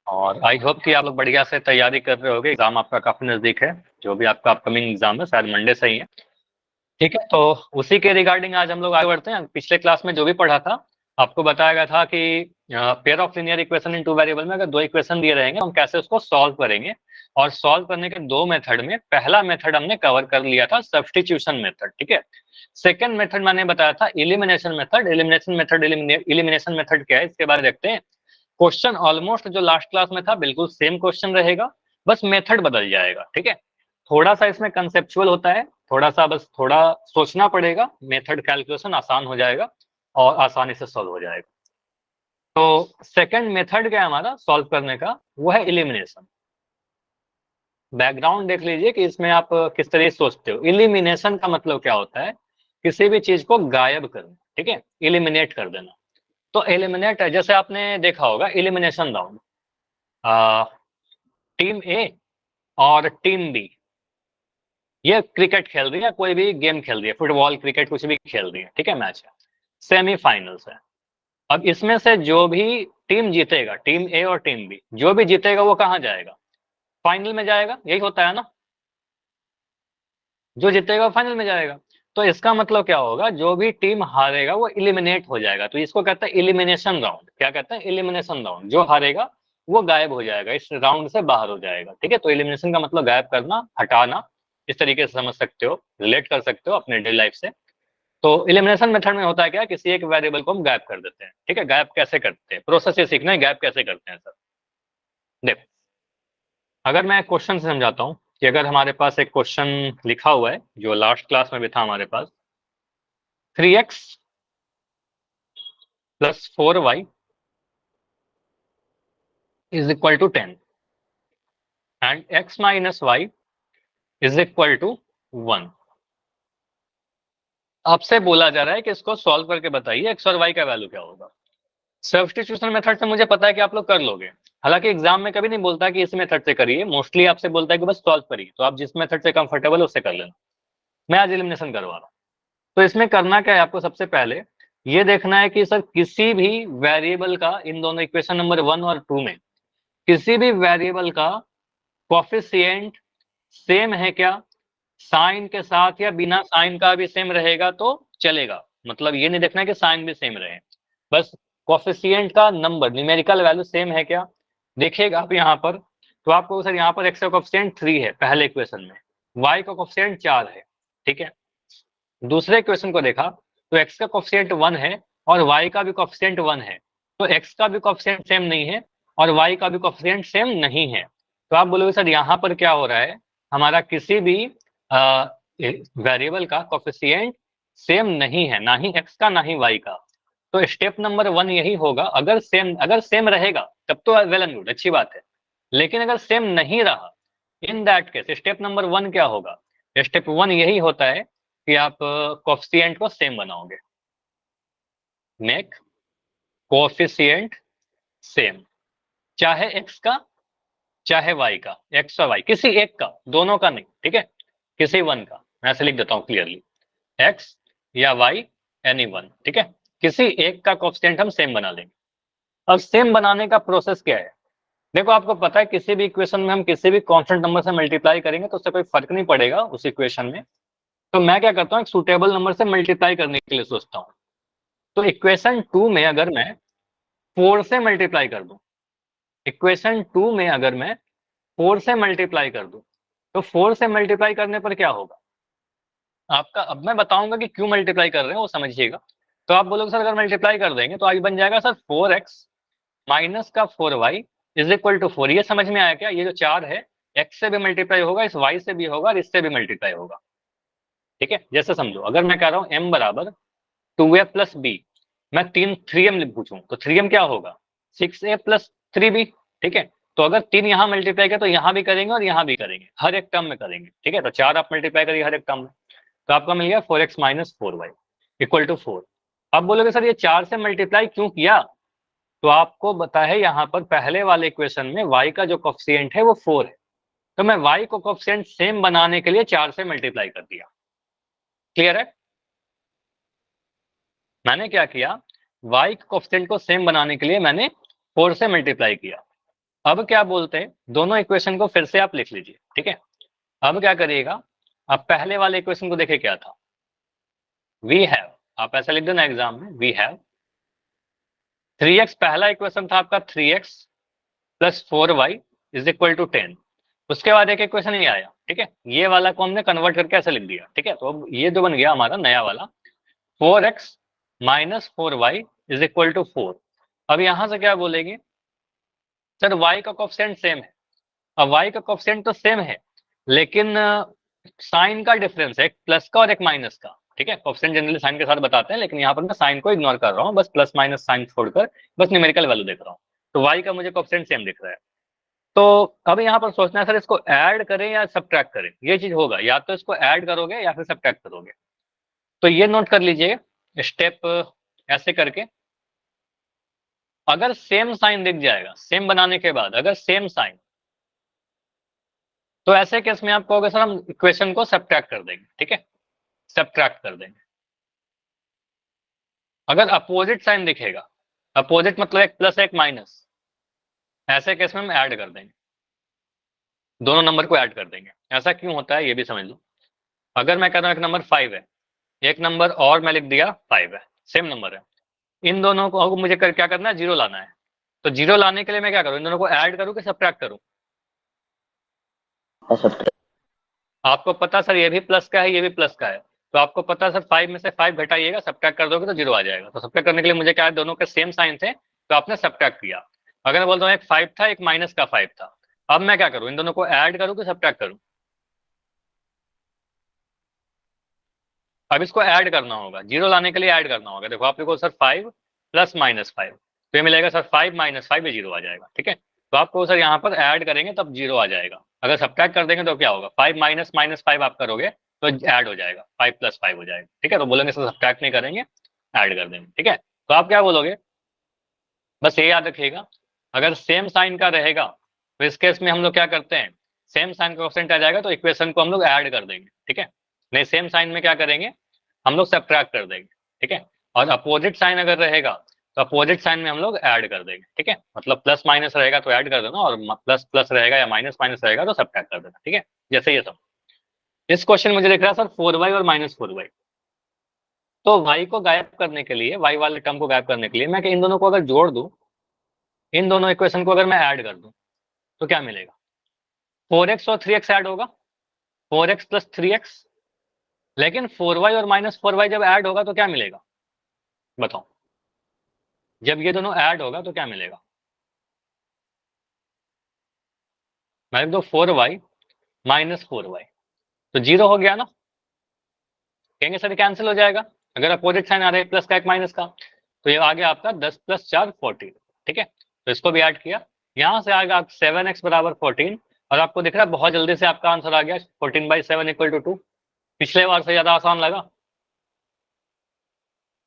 और I hope कि आप लोग बढ़िया से तैयारी कर रहे होगे। एग्जाम आपका काफी नजदीक है, जो भी आपका अपकमिंग एग्जाम है शायद मंडे से ही है। ठीक है, तो उसी के रिगार्डिंग आज हम लोग आगे बढ़ते हैं। पिछले क्लास में जो भी पढ़ा था आपको बताया गया था कि pair of linear equation in two variable में अगर दो इक्वेशन दिए रहेंगे हम कैसे उसको सॉल्व करेंगे। और सॉल्व करने के दो मेथड में पहला मेथड हमने कवर कर लिया था, सब्स्टिट्यूशन मेथड। ठीक है, सेकंड मेथड मैंने बताया था इलिमिनेशन मेथड। इलिमिनेशन मेथड क्या है इसके बारे में देखते हैं। क्वेश्चन ऑलमोस्ट जो लास्ट क्लास में था बिल्कुल सेम क्वेश्चन रहेगा, बस मेथड बदल जाएगा। ठीक है, थोड़ा सा इसमें कंसेप्चुअल होता है, थोड़ा सा बस थोड़ा सोचना पड़ेगा, मेथड कैलकुलेशन आसान हो जाएगा और आसानी से सॉल्व हो जाएगा। तो सेकंड मेथड क्या है हमारा सॉल्व करने का, वो है इलिमिनेशन। बैकग्राउंड देख लीजिए कि इसमें आप किस तरह से सोचते हो। इलिमिनेशन का मतलब क्या होता है, किसी भी चीज को गायब करना। ठीक है, इलिमिनेट कर देना। तो एलिमिनेट है, जैसे आपने देखा होगा इलिमिनेशन राउंड, टीम ए और टीम बी ये क्रिकेट खेल रही है, कोई भी गेम खेल रही है, फुटबॉल क्रिकेट कुछ भी खेल रही है। ठीक है, मैच है, सेमीफाइनल्स है। अब इसमें से जो भी टीम जीतेगा, टीम ए और टीम बी, जो भी जीतेगा वो कहाँ जाएगा, फाइनल में जाएगा। यही होता है ना, जो जीतेगा फाइनल में जाएगा। तो इसका मतलब क्या होगा, जो भी टीम हारेगा वो इलिमिनेट हो जाएगा। तो इसको कहते हैं इलिमिनेशन राउंड। क्या कहते हैं, इलिमिनेशन राउंड। जो हारेगा वो गायब हो जाएगा, इस राउंड से बाहर हो जाएगा। ठीक है, तो इलिमिनेशन का मतलब गायब करना, हटाना। इस तरीके से समझ सकते हो, रिलेट कर सकते हो अपने डेली लाइफ से। तो इलिमिनेशन मेथड में होता है क्या, किसी एक वेरिएबल को हम गायब कर देते हैं। ठीक है, गायब कैसे करते हैं, प्रोसेस ये सीखना है, गायब कैसे करते हैं सर। देखो, अगर मैं क्वेश्चन से समझाता हूँ कि अगर हमारे पास एक क्वेश्चन लिखा हुआ है जो लास्ट क्लास में भी था हमारे पास, 3x plus 4y is equal to 10 and x minus y is equal to 1। आपसे बोला जा रहा है कि इसको सॉल्व करके बताइए x और y का वैल्यू क्या होगा। सब्स्टिट्यूशन मेथड से मुझे पता है कि आप लोग कर लोगे। हालांकि एग्जाम में कभी नहीं बोलता कि इस मेथड से करिए, मोस्टली आपसे बोलता है कि बस सॉल्व करिए। तो आप जिस मेथड से कंफर्टेबल है उससे कर लेना। मैं आज एलिमिनेशन करवा रहा हूँ। तो इसमें करना क्या है, आपको सबसे पहले ये देखना है कि सर किसी भी वेरिएबल का, इन दोनों इक्वेशन नंबर 1 और 2 में किसी भी वेरिएबल का कोफिशिएंट सेम है क्या। साइन के साथ या बिना साइन का भी सेम रहेगा तो चलेगा। मतलब ये नहीं देखना है कि साइन भी सेम रहे, बस कोफिशिएंट का नंबर, न्यूमेरिकल वैल्यू सेम है क्या। देखिएगा आप यहाँ पर, तो आपको सर यहाँ पर एक्स का कोफिशिएंट 3 है पहले इक्वेशन में, वाई का कोफिशिएंट 4 है। ठीक है, दूसरे इक्वेशन को देखा तो एक्स का कोफिशिएंट 1 है और वाई का भी कोफिशिएंट 1 है। तो एक्स का भी कोफिशिएंट सेम नहीं है और वाई का भी कोफिशिएंट सेम नहीं है। तो आप बोलोगे सर यहाँ पर क्या हो रहा है, हमारा किसी भी वेरिएबल का कोफिशिएंट सेम नहीं है, ना ही एक्स का ना ही वाई का। तो स्टेप नंबर 1 यही होगा, अगर सेम रहेगा तब तो वेल एंड गुड, अच्छी बात है। लेकिन अगर सेम नहीं रहा, in that case step number 1 क्या होगा, स्टेप 1 यही होता है कि आप कोफिशिएंट को सेम बनाओगे। मेक कोफिशिएंट सेम, चाहे एक्स का चाहे वाई का, एक्स और वाई किसी एक का, दोनों का नहीं। ठीक है, किसी वन का, मैं ऐसे लिख देता हूं क्लियरली, एक्स या वाई, एनी वन। ठीक है, किसी एक का कोफिशिएंट हम सेम बना लेंगे। अब सेम बनाने का प्रोसेस क्या है, देखो आपको पता है किसी भी इक्वेशन में हम किसी भी कांस्टेंट नंबर से मल्टीप्लाई करेंगे तो उससे कोई फर्क नहीं पड़ेगा उस इक्वेशन में। तो मैं क्या करता हूँ, एक सुटेबल नंबर से मल्टीप्लाई करने के लिए सोचता हूँ। तो इक्वेशन 2 में अगर मैं 4 से मल्टीप्लाई कर दूं, इक्वेशन 2 में अगर मैं 4 से मल्टीप्लाई कर दूं, तो 4 से मल्टीप्लाई करने पर क्या होगा आपका, अब मैं बताऊंगा कि क्यों मल्टीप्लाई कर रहे हैं वो समझिएगा। तो आप बोलोगे सर अगर मल्टीप्लाई कर देंगे तो आगे बन जाएगा सर 4x माइनस का 4y इज इक्वल टू 4। ये समझ में आया क्या, ये जो 4 है x से भी मल्टीप्लाई होगा, इस y से भी होगा और इससे भी मल्टीप्लाई होगा। ठीक है, जैसे समझो अगर मैं कह रहा हूँ m बराबर 2a प्लस बी, मैं 3m पूछूं तो 3m क्या होगा 6a प्लस 3b। ठीक है, तो अगर 3 यहाँ मल्टीप्लाई करें तो यहाँ भी करेंगे और यहाँ भी करेंगे, हर एक टर्म में करेंगे। ठीक है, तो 4 आप मल्टीप्लाई करिए हर एक टर्म में, तो आपका मिल गया 4x minus 4y equal to 4। अब बोलोगे सर ये 4 से मल्टीप्लाई क्यों किया, तो आपको बता है यहाँ पर पहले वाले इक्वेशन में y का जो कोफिशिएंट है वो 4 है, तो मैं y को कोफिशिएंट सेम बनाने के लिए 4 से मल्टीप्लाई कर दिया। क्लियर है, मैंने क्या किया, y के कोफिशिएंट को सेम बनाने के लिए मैंने 4 से मल्टीप्लाई किया। अब क्या बोलते हैं, दोनों इक्वेशन को फिर से आप लिख लीजिए, ठीक है। अब क्या करिएगा, अब पहले वाले इक्वेशन को देखे क्या था, वी हैव, आप ऐसा लिख देना एग्जाम में, वी हैव 3x, पहला इक्वेशन था आपका 3x plus 4y is equal to 10। उसके बाद एक इक्वेशन ये आया, ठीक है, ये वाला को हमने कन्वर्ट करके ऐसे लिख दिया, ठीक है। तो अब ये जो बन गया हमारा नया वाला 4x minus 4y is equal to 4। अब यहां से क्या बोलेंगे, सर y का कोफिशिएंट सेम है। अब y का कोफिशिएंट तो सेम है, लेकिन साइन का डिफरेंस है, एक प्लस का और एक माइनस का, ठीक है। कोफिशिएंट जनरली साइन के साथ बताते हैं, लेकिन यहाँ पर मैं साइन को इग्नोर कर रहा हूँ, बस प्लस माइनस साइन छोड़कर बस न्यूमेरिकल वैल्यू देख रहा हूँ। तो y का मुझे कोफिशिएंट सेम दिख रहा है। तो अब यहाँ पर सोचना है सर इसको ऐड करें या सब्ट्रैक्ट करें, ये चीज होगा, या तो इसको ऐड करोगे या फिर सब्ट्रैक्ट करोगे। तो ये नोट कर लीजिए स्टेप ऐसे करके, अगर सेम साइन दिख जाएगा सेम बनाने के बाद, अगर सेम साइन, तो ऐसे केस में आप कहोगे सर हम इक्वेशन को सब्ट्रैक्ट कर देंगे, ठीक है, सब्ट्रैक्ट कर देंगे। अगर अपोजिट साइन दिखेगा, अपोजिट मतलब एक प्लस एक माइनस, ऐसे केस में हम ऐड कर देंगे, दोनों नंबर को ऐड कर देंगे। ऐसा क्यों होता है ये भी समझ लो। अगर मैं कह रहा हूं एक नंबर 5 है, एक नंबर और मैं लिख दिया 5 है, सेम नंबर है, इन दोनों को मुझे क्या करना है, जीरो लाना है। तो जीरो लाने के लिए मैं क्या करूं, इन दोनों को ऐड करूं कि सब्ट्रैक्ट करूं। आपको पता सर ये भी प्लस का है ये भी प्लस का है, तो आपको पता सर 5 में से 5 घटाइएगा, सब्ट्रैक्ट कर दोगे तो जीरो आ जाएगा। तो सब्ट्रैक्ट करने के लिए मुझे क्या है, दोनों के सेम साइन थे तो आपने सब्ट्रैक्ट किया। अगर मैं बोलता हूँ एक 5 था एक माइनस का 5 था, अब मैं क्या करूं, इन दोनों को ऐड करूं कि सब्ट्रैक्ट करूं। अब इसको ऐड करना होगा, जीरो लाने के लिए ऐड करना होगा। देखो आप लिखो सर 5 प्लस माइनस 5, तो ये मिलेगा सर 5 माइनस 5 ये जीरो आ जाएगा, ठीक है। तो आपको सर यहाँ पर ऐड करेंगे तब जीरो आ जाएगा, अगर सब्ट्रैक्ट कर देंगे तो क्या होगा, 5 माइनस माइनस 5 आप करोगे तो ऐड हो जाएगा, 5 प्लस 5 हो जाएगा, ठीक है। तो बोलेंगे सर सब्ट्रैक्ट नहीं करेंगे, ऐड कर देंगे, ठीक है। तो आप क्या बोलोगे, बस ये याद रखिएगा, अगर सेम साइन का रहेगा तो इस केस में हम लोग क्या करते हैं, सेम साइन का कोफिशिएंट आ जाएगा तो इक्वेशन को हम लोग ऐड कर देंगे, ठीक है। नहीं सेम साइन में क्या करेंगे, हम लोग सब्ट्रैक्ट कर देंगे, ठीक है। और अपोजिट साइन अगर रहेगा तो अपोजिट साइन में हम लोग ऐड कर देंगे, ठीक है। मतलब प्लस माइनस रहेगा तो ऐड कर देना, और प्लस प्लस रहेगा या माइनस माइनस रहेगा तो सब्ट्रैक्ट कर देना, ठीक है। जैसे ये सब, इस क्वेश्चन मुझे दिख रहा है सर 4y और माइनस 4y। तो y को गायब करने के लिए, y वाले टर्म को गायब करने के लिए मैं इन दोनों को अगर जोड़ दूं, इन दोनों इक्वेशन को अगर मैं ऐड कर दूं तो क्या मिलेगा, 4x और 3x ऐड होगा, 4x प्लस 3x। लेकिन 4y और माइनस 4y जब ऐड होगा तो क्या मिलेगा, बताओ, जब ये दोनों ऐड होगा तो क्या मिलेगा। मैं लिख दो 4y माइनस 4y, तो जीरो हो गया ना, कहेंगे सर कैंसिल हो जाएगा, अगर अपोजिट साइन आ रहा है प्लस का एक माइनस का। तो ये आ गया आपका 10 प्लस 4 14, ठीक है। तो इसको भी ऐड किया, यहां से आएगा 7x बराबर 14, और आपको दिख रहा है बहुत जल्दी से आपका आंसर आ गया 14/7 इक्वल टू 2। पिछले बार से ज्यादा आसान लगा।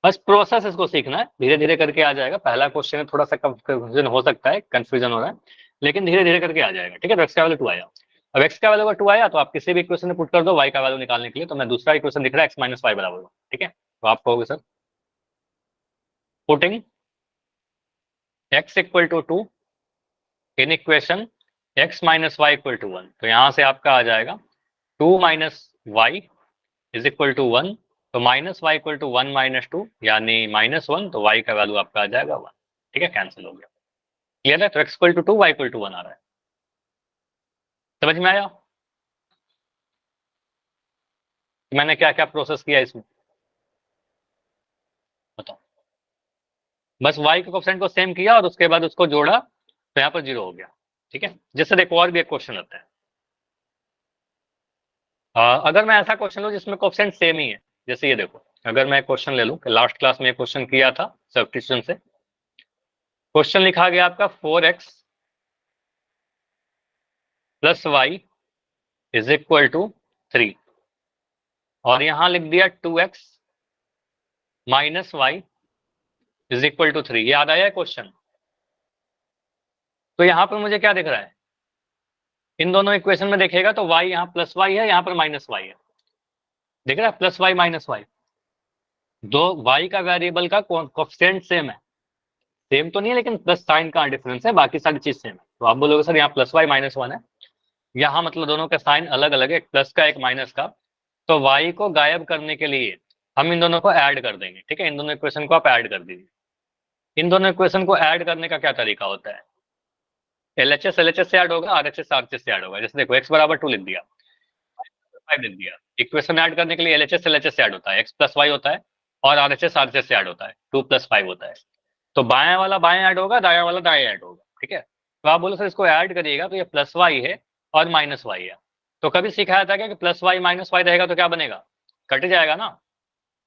बस प्रोसेस इसको सीखना है, धीरे धीरे करके आ जाएगा। पहला क्वेश्चन में थोड़ा सा कंफ्यूजन हो सकता है, कंफ्यूजन हो रहा है, लेकिन धीरे धीरे करके आ जाएगा, ठीक है। तो एक्स का वैल्यू 2 आया, अब एक्स का वैल्यू अगर 2 आया तो आप किसी भी इक्वेशन में पुट कर दो वाई का वैल्यू निकालने के लिए। तो मैं दूसरा इक्वेशन दिख रहा है एक्स माइनस वाई बराबर 1, ठीक है। तो आप कहोगे sir putting x equal to 2 in equation x minus y equal to 1, तो यहां से आपका आ जाएगा 2 minus y is equal to 1। तो minus y equal to 1 minus 2 यानी -1, तो वाई का वैल्यू आपका आ जाएगा 1, ठीक है, कैंसिल हो गया। क्लियर है, तो x equal to 2 y equal to 1 आ रहा है, समझ में आया मैंने क्या क्या प्रोसेस किया इसमें, बताओ। बस वाई के कोफिशिएंट को सेम किया और उसके बाद उसको जोड़ा तो यहाँ पर जीरो हो गया, ठीक है। जैसे देखो और भी एक क्वेश्चन आता है, अगर मैं ऐसा क्वेश्चन लूँ जिसमें कोफिशिएंट सेम ही है, जैसे ये देखो, अगर मैं क्वेश्चन ले लूँ, लास्ट क्लास में क्वेश्चन किया था सब्स्टिट्यूशन से, क्वेश्चन लिखा गया आपका 4x plus y is equal to 3, और यहां लिख दिया 2x minus y is equal to 3। याद आया क्वेश्चन। तो यहां पर मुझे क्या दिख रहा है, इन दोनों इक्वेशन में देखेगा तो y यहाँ प्लस वाई है, यहाँ पर माइनस वाई है, दिख रहा है प्लस वाई माइनस वाई, दो y का वेरिएबल का कोफिशिएंट सेम है, सेम तो नहीं है, लेकिन प्लस साइन का डिफरेंस है, बाकी सारी चीज सेम है। तो आप बोलोगे सर यहाँ प्लस वाई माइनस वन है, यहाँ मतलब दोनों का साइन अलग अलग है, एक प्लस का एक माइनस का। तो वाई को गायब करने के लिए हम इन दोनों को ऐड कर देंगे, ठीक है। इन दोनों इक्वेशन को आप ऐड कर दीजिए। इन दोनों इक्वेशन को ऐड करने का क्या तरीका होता है? एलएचएस एलएचएस से ऐड होगा, आरएचएस आरएचएस से ऐड होगा। जैसे देखो एक्स बराबर 2 लिख दिया, 5 लिख दिया। इक्वेशन ऐड करने के लिए एलएचएस एलएचएस से ऐड होता है, एक्स प्लस वाई होता है, और आरएचएस आरएचएस से ऐड होता है, 2 + 5 होता है। तो बायां वाला बाएं ऐड होगा, दायां वाला दाएं ऐड होगा, ठीक है। तो आप बोलो सर इसको ऐड करिएगा तो ये प्लस वाई है और माइनस वाई है। तो कभी सिखाया था क्या कि प्लस वाई माइनस वाई रहेगा तो क्या बनेगा? कट जाएगा ना।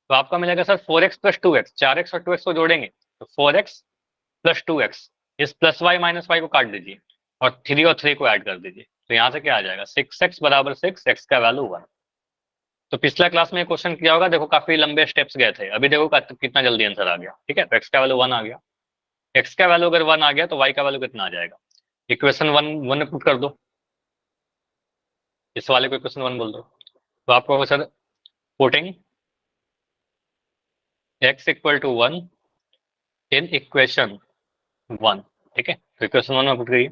तो आपका मिलेगा सर 4x + 2x, 4x और 2x को जोड़ेंगे तो 4x + 2x। इस प्लस वाई माइनस वाई को काट दीजिए और 3 और 3 को ऐड कर दीजिए। तो यहाँ से क्या आ जाएगा? 6x = 6, x का वैल्यू 1। तो पिछला क्लास में क्वेश्चन किया होगा, देखो काफी लंबे स्टेप्स गए थे, अभी देखो कितना जल्दी आंसर आ गया, ठीक है। तो x का वैल्यू 1 आ गया। x का वैल्यू अगर 1 आ गया तो y का वैल्यू कितना आ जाएगा? इक्वेशन 1 में पुट कर दो, इस वाले को इक्वेशन 1 बोल दो। तो आपको सर पुटिंग x = 1 इन इक्वेशन 1, ठीक है। तो इक्वेशन 1 में पुट करिए,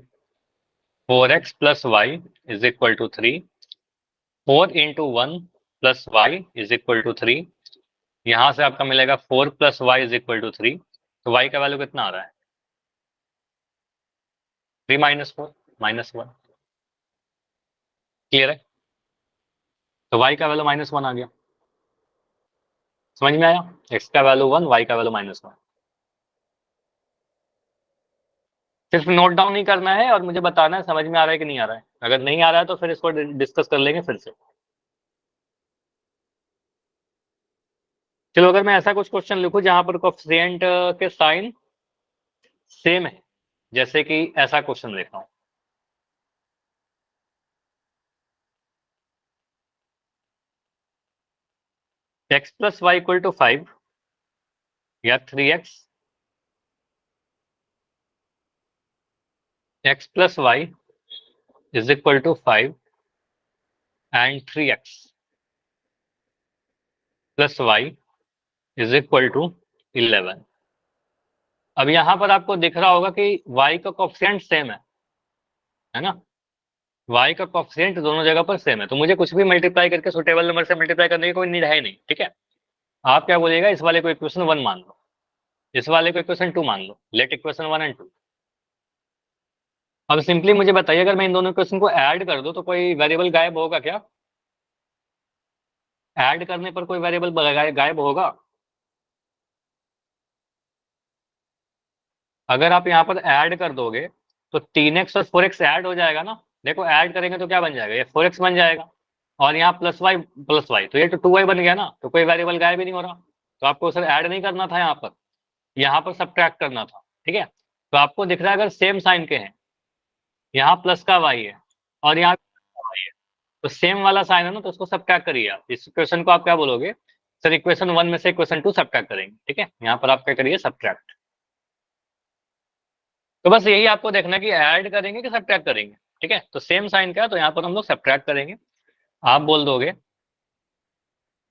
4x + y = 3, 4 × 1 + y = 3। यहां से आपका मिलेगा 4 + y = 3। तो y का वैल्यू कितना आ रहा है? 3 - 4 -1। क्लियर है? तो y का वैल्यू -1 आ गया। समझ में आया? x का वैल्यू 1, y का वैल्यू -1। सिर्फ नोट डाउन नहीं करना है और मुझे बताना है समझ में आ रहा है कि नहीं आ रहा है। अगर नहीं आ रहा है तो फिर इसको डिस्कस कर लेंगे फिर से। चलो अगर मैं ऐसा कुछ क्वेश्चन लिखूं जहां पर कोएफिशिएंट के साइन सेम है, जैसे कि ऐसा क्वेश्चन लिखा हूं, x + y = 5 या 3x, x + y = 5 and 3x + y = 11। अब यहां पर आपको दिख रहा होगा कि y का कोएफिशिएंट सेम है ना। y का कोएफिशिएंट दोनों जगह पर सेम है, तो मुझे कुछ भी मल्टीप्लाई करके सुटेबल नंबर से मल्टीप्लाई करने की कोई नीड है नहीं, ठीक है। आप क्या बोलिएगा, इस वाले को इक्वेशन 1 मान लो, इस वाले को इक्वेशन 2 मान लो, लेट इक्वेशन 1 एंड 2। अब सिंपली मुझे बताइए, अगर मैं इन दोनों इक्वेशन को ऐड कर दूं तो कोई वेरिएबल गायब होगा क्या? ऐड करने पर कोई वेरिएबल गायब होगा? अगर आप यहाँ पर ऐड कर दोगे तो 3x और 4x ऐड हो जाएगा ना। देखो ऐड करेंगे तो क्या बन जाएगा? ये 4x बन जाएगा, और यहाँ +y तो ये तो 2y बन गया ना। तो कोई वेरिएबल गायब ही नहीं हो रहा। तो आपको सर ऐड नहीं करना था, यहाँ पर सब्ट्रैक्ट करना था, ठीक है। तो आपको दिख रहा है अगर सेम साइन के हैं, यहाँ प्लस का y है और यहाँ y है, तो सेम वाला साइन है ना, तो उसको सब्ट्रैक्ट करिए आप। इस इक्वेशन को आप क्या बोलोगे? सर इक्वेशन 1 में से इक्वेशन 2 सब्ट्रैक्ट करेंगे, ठीक है। यहाँ पर आप क्या करिए? सब्ट्रैक्ट। तो बस यही आपको देखना है कि ऐड करेंगे कि सब्ट्रैक्ट करेंगे, ठीक है। तो सेम साइन का है तो यहाँ पर हम लोग सब्ट्रैक्ट करेंगे। आप बोल दोगे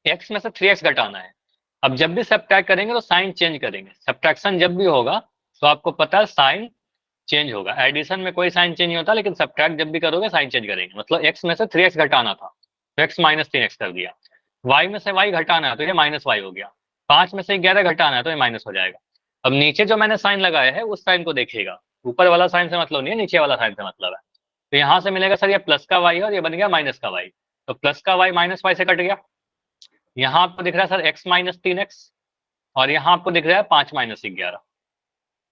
x में से 3x घटाना है। अब जब भी सब्ट्रैक्ट करेंगे तो साइन चेंज करेंगे। सब्ट्रैक्शन जब भी होगा तो आपको पता है साइन चेंज होगा। एडिशन में कोई साइन चेंज नहीं होता, लेकिन सब्ट्रैक्ट जब भी करोगे साइन चेंज करेंगे। मतलब x में से 3x घटाना था तो x -3x कर दिया। y में से y घटाना है तो ये -y हो गया। 5 में से 11 घटाना है तो ये माइनस हो जाएगा। अब नीचे जो मैंने साइन लगाया है उस साइन को देखिएगा, ऊपर वाला साइन से मतलब नहीं है, नीचे वाला साइन से मतलब है। तो यहाँ से मिलेगा सर ये प्लस का y है और ये बन गया माइनस का y। तो प्लस का y -y से कट गया। यहाँ आपको दिख रहा है सर x -3x, और यहाँ आपको दिख रहा है 5 - 11।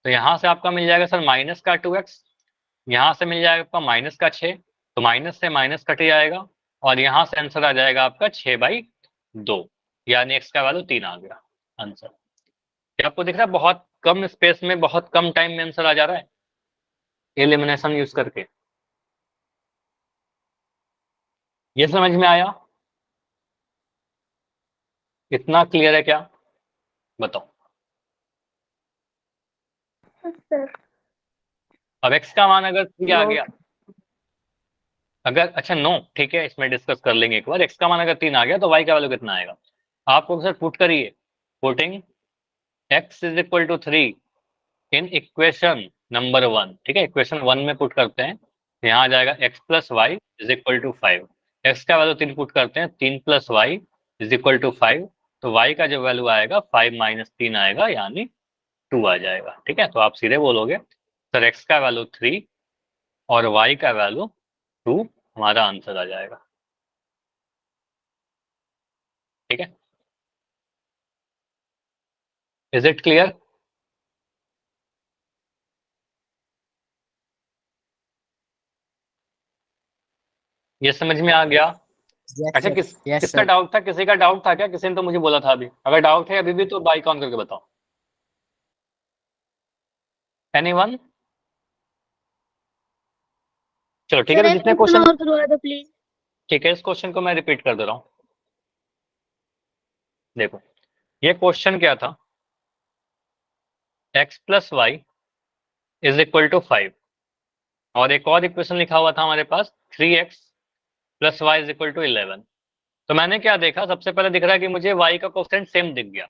तो यहाँ से आपका मिल जाएगा सर माइनस का 2x, यहाँ से मिल जाएगा आपका माइनस का 6, तो माइनस से माइनस कट जाएगा, और यहाँ से आंसर आ जाएगा आपका 6/2, यानी x का वैल्यू 3 आ गया आंसर। क्या आपको दिख रहा है? बहुत कम स्पेस में बहुत कम टाइम में आंसर आ जा रहा है एलिमिनेशन यूज करके। ये समझ में आया? इतना क्लियर है क्या? बताओ। सर अब x का मान अगर 3 आ नोट। गया, अगर अच्छा नो ठीक है, इसमें डिस्कस कर लेंगे एक बार। x का मान अगर 3 आ गया तो y का वैल्यू कितना आएगा? आपको सर पुट करिए, putting x = 3 in equation number 1, ठीक है, इक्वेशन 1 में पुट करते हैं, यहाँ आ जाएगा x plus y is equal to 5। X का वैल्यू 3 पुट करते हैं, 3 plus y is equal to 5। तो y का जो वैल्यू आएगा 5 माइनस 3 आएगा, यानी 2 आ जाएगा। ठीक है, तो आप सीधे बोलोगे सर x का वैल्यू 3 और y का वैल्यू 2, हमारा आंसर आ जाएगा। ठीक है, इज इट क्लियर? ये समझ में आ गया? यस अच्छा, सर, यस किसका सर। डाउट था? किसी का डाउट था क्या? किसी ने तो मुझे बोला था अभी। अगर डाउट है अभी भी तो बाइक ऑन करके बताओ। एनीवन? चलो ठीक है, सर तो एक जितने क्वेश्चन क्वेश्चन, और करवा दो प्लीज। ठीक है, इस क्वेश्चन को मैं रिपीट कर दे रहा हूँ। देखो, ये क्वेश्चन क्या था, x plus y is equal to 5, और एक और इक्वेशन लिखा हुआ था हमारे पास 3x plus y is equal to 11। तो मैंने क्या देखा, सबसे पहले दिख रहा है कि मुझे y का कोफिशिएंट सेम दिख गया।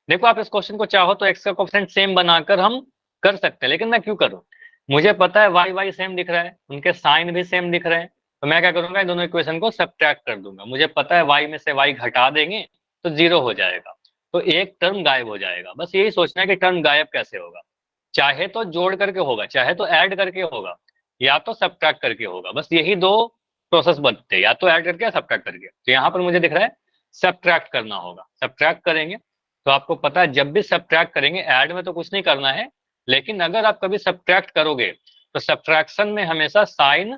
देखो, आप इस क्वेश्चन को चाहो तो x का कोफिशिएंट सेम बनाकर हम कर सकते हैं, लेकिन मैं क्यों करूं? मुझे पता है y सेम दिख रहा है, उनके साइन भी सेम दिख रहे हैं, तो मैं क्या करूंगा, इन दोनों इक्वेशन को सब्ट्रैक्ट कर दूंगा। मुझे पता है y में से y घटा देंगे तो 0 हो जाएगा, तो एक टर्म गायब हो जाएगा। बस यही सोचना है कि टर्म गायब कैसे होगा। चाहे तो जोड़ करके होगा, चाहे तो ऐड करके होगा, या तो सब्ट्रैक्ट करके होगा। बस यही दो प्रोसेस बनते हैं, या तो ऐड करके या सब्ट्रैक्ट करके। तो यहाँ पर मुझे दिख रहा है सब्ट्रैक्ट करना होगा। सब्ट्रैक्ट करेंगे तो आपको पता है, जब भी सब्ट्रैक्ट करेंगे, ऐड में तो कुछ नहीं करना है, लेकिन अगर आप कभी सब्ट्रैक्ट करोगे तो सब्ट्रैक्शन में हमेशा साइन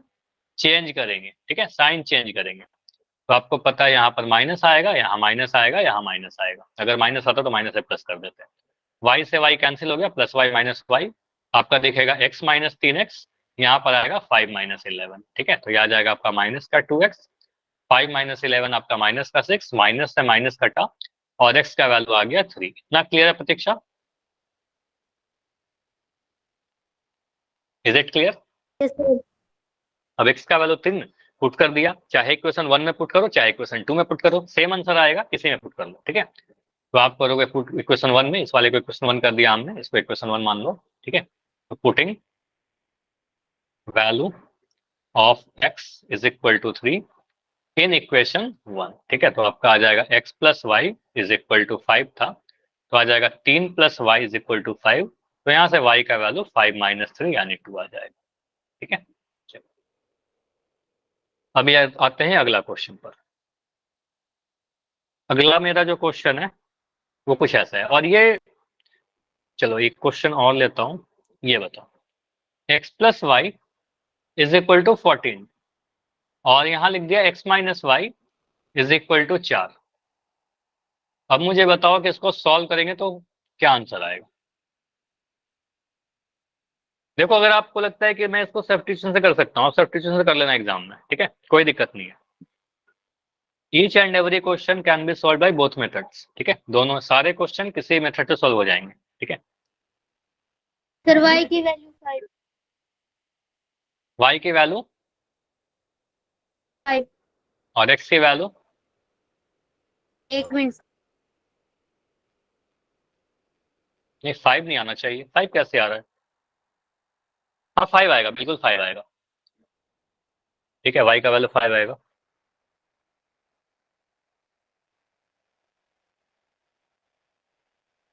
चेंज करेंगे। ठीक है, साइन चेंज करेंगे। तो आपको पता है यहाँ पर माइनस आएगा, यहाँ माइनस आएगा, यहाँ माइनस आएगा। अगर माइनस आता तो माइनस से प्लस कर देते हैं। y से y कैंसिल हो गया, प्लस वाई माइनस वाई, आपका दिखेगा x माइनस 3x, यहाँ पर आएगा 5 माइनस 11। ठीक है, तो यह आ जाएगा आपका माइनस का 2x, 5 माइनस 11 आपका माइनस का 6, माइनस से माइनस कटा और x का वैल्यू आ गया 3। इतना क्लियर है प्रतीक्षा? Is it clear? Yes sir. अब x का वैल्यू 3 पुट कर दिया, चाहे इक्वेशन 1 में पुट करो चाहे इक्वेशन 2 में पुट करो, सेम आंसर आएगा, किसी में पुट कर लो। ठीक है, तो आप करोगे पुट इक्वेशन 1 में, इस वाले को इक्वेशन 1 कर दिया हमने, इसको इक्वेशन 1 मान लो। ठीक है, तो putting value of x is equal to 3 in equation 1। ठीक है, तो आपका आ जाएगा x plus y is equal to 5 था, तो आ जाएगा 3 plus y is equal to 5। तो यहाँ से y का वैल्यू 5 माइनस 3 यानी 2 आ जाएगा। ठीक है, चलो अभी आते हैं अगला क्वेश्चन पर। अगला मेरा जो क्वेश्चन है वो कुछ ऐसा है, और ये, चलो एक क्वेश्चन और लेता हूँ। ये बताओ, x plus y is equal to 14, और यहाँ लिख दिया x minus y is equal to 4। अब मुझे बताओ कि इसको सॉल्व करेंगे तो क्या आंसर आएगा। देखो, अगर आपको लगता है कि मैं इसको सब्स्टिट्यूशन से कर सकता हूँ, सब्स्टिट्यूशन से कर लेना एग्जाम में, ठीक है, कोई दिक्कत नहीं है। Each and every question can be solve by both methods. ठीक है, दोनों सारे क्वेश्चन किसी मेथड से सॉल्व हो जाएंगे। ठीक है, सर y की वैल्यू 5। y की वैल्यू 5। और x की वैल्यू, एक मिनट। नहीं 5 नहीं आना चाहिए। 5 कैसे आ रहा है? हाँ 5 आएगा, बिल्कुल 5 आएगा। ठीक है, y का वैल्यू 5 आएगा।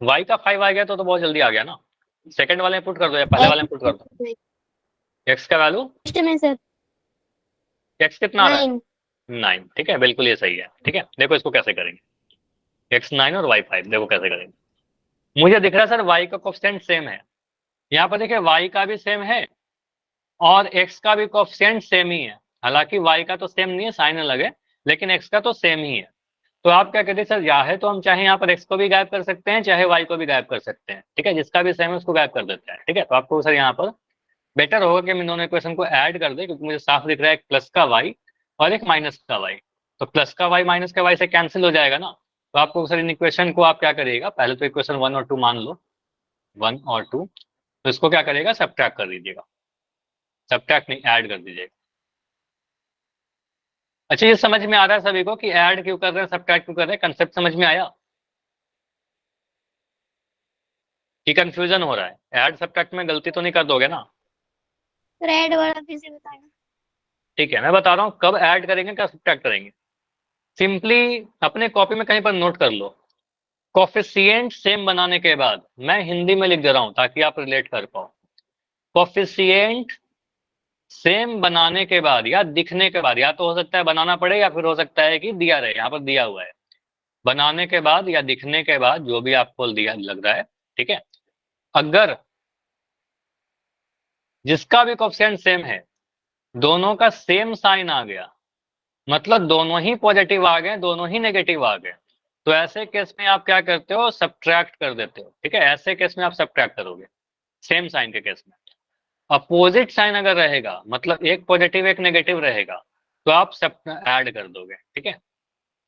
y का 5 आ गया तो बहुत जल्दी आ गया ना। सेकंड वाले में पुट कर दो या पहले वाले में पुट कर दो। x का वैल्यू, में सर x कितना आ रहा है? 9। 9। ठीक है, बिल्कुल ये सही है। ठीक है, देखो इसको कैसे करेंगे, x 9 और y 5, देखो कैसे करेंगे। मुझे दिख रहा है सर y का कोफिशिएंट सेम है। यहाँ पर देखिए y का भी सेम है और x का भी कोफिशिएंट सेम ही है। हालांकि y का तो सेम नहीं है, साइन अलग है, लेकिन x का तो सेम ही है। तो आप क्या कहते हैं सर, या है तो हम चाहे यहाँ पर x को भी गायब कर सकते हैं, चाहे y को भी गायब कर सकते हैं। ठीक है, जिसका भी सेम है उसको गायब कर देते हैं। ठीक है, तो आपको सर यहाँ पर बेटर होगा कि हम इन दोनों इक्वेशन को ऐड कर दे, क्योंकि मुझे साफ दिख रहा है एक प्लस का y और एक माइनस का y। तो प्लस का y माइनस का y से कैंसिल हो जाएगा ना। तो आपको सर इन इक्वेशन को आप क्या करिएगा, पहले तो इक्वेशन 1 और 2 मान लो, 1 और 2, तो इसको क्या करिएगा, सब्ट्रैक्ट कर दीजिएगा। सब्ट्रैक्ट नहीं, ऐड कर दीजिएगा। अच्छा, ये समझ में आ रहा है सभी को कि ऐड क्यों कर रहे हैं, सब्ट्रैक्ट क्यों कर रहे हैं? कंसेप्ट समझ में आया? कि कंफ्यूजन हो रहा है? ऐड सब्ट्रैक्ट में गलती तो नहीं कर दोगे ना? सर ऐड वाला फिर से बताना। ठीक है, मैं बता रहा हूँ कब ऐड करेंगे, कब सब्ट्रैक्ट करेंगे। सिंपली अपने कॉपी में कहीं पर नोट कर लो। कोफिशिएंट सेम बनाने के बाद, मैं हिंदी में लिख दे रहा हूं ताकि आप रिलेट कर पाओ। कोफिशिएंट सेम बनाने के बाद या दिखने के बाद, या तो हो सकता है बनाना पड़े या फिर हो सकता है कि दिया रहे, यहाँ पर दिया हुआ है। बनाने के बाद या दिखने के बाद, जो भी आपको दिया लग रहा है, ठीक है। अगर जिसका भी कोफिशिएंट सेम है, दोनों का सेम साइन आ गया, मतलब दोनों ही पॉजिटिव आ गए, दोनों ही नेगेटिव आ गए, तो ऐसे केस में आप क्या करते हो? सब्ट्रैक्ट कर देते हो। ठीक है, ऐसे केस में आप सब्ट्रैक्ट करोगे सेम साइन के केस में। अपोजिट साइन अगर रहेगा, मतलब एक पॉजिटिव एक नेगेटिव रहेगा, तो आप सब ऐड कर दोगे। ठीक है,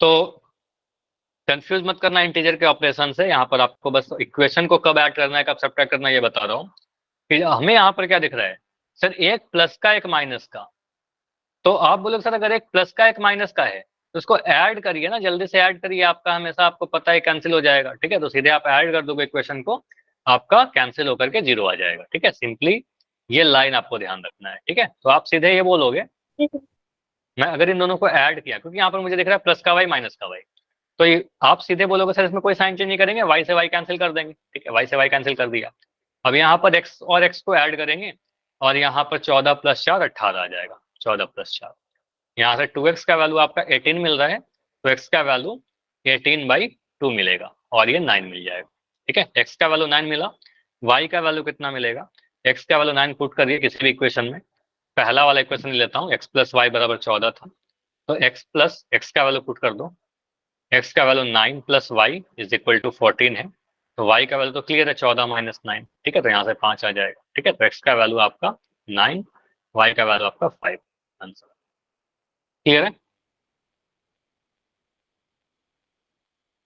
तो कंफ्यूज मत करना इंटीजर के ऑपरेशन से। यहाँ पर आपको बस इक्वेशन को कब ऐड करना है, कब सब्ट्रैक्ट करना है, ये बता रहा हूँ। कि हमें यहाँ पर क्या दिख रहा है सर? एक प्लस का एक माइनस का। तो आप बोलोगे सर अगर एक प्लस का एक माइनस का है तो उसको ऐड करिए ना, जल्दी से ऐड करिए, आपका हमेशा आपको पता है कैंसिल हो जाएगा। ठीक है, तो सीधे आप ऐड कर दोगे इक्वेशन को, आपका कैंसिल होकर के जीरो आ जाएगा। ठीक है, सिंपली ये लाइन आपको ध्यान रखना है। ठीक है, तो आप सीधे ये बोलोगे, जी सर। मैं अगर इन दोनों को ऐड किया, क्योंकि यहाँ पर मुझे दिख रहा है प्लस का वाई माइनस का वाई, तो ये आप सीधे बोलोगे सर इसमें कोई साइन चेंज नहीं करेंगे, वाई से वाई कैंसिल कर देंगे। ठीक है, वाई से वाई कैंसिल कर दिया। अब यहाँ पर एक्स और एक्स को ऐड करेंगे, और यहाँ पर 14 + 4 18 आ जाएगा। 14 + 4, यहाँ से 2x का वैल्यू आपका 18 मिल रहा है, तो x का वैल्यू 18/2 मिलेगा, और ये 9 मिल जाएगा। ठीक है, x का वैल्यू 9 मिला। y का वैल्यू कितना मिलेगा? x का वैल्यू 9 पुट करिए किसी भी इक्वेशन में। पहला वाला इक्वेशन लेता हूँ, x + y = 14 था, तो x का वैल्यू पुट कर दो। x का वैल्यू 9 + y = 14 है, तो y का वैल्यू तो क्लियर है, 14 - 9। ठीक है, तो यहाँ से 5 आ जाएगा। ठीक है, तो x का वैल्यू आपका 9, y का वैल्यू आपका 5। आंसर क्लियर है?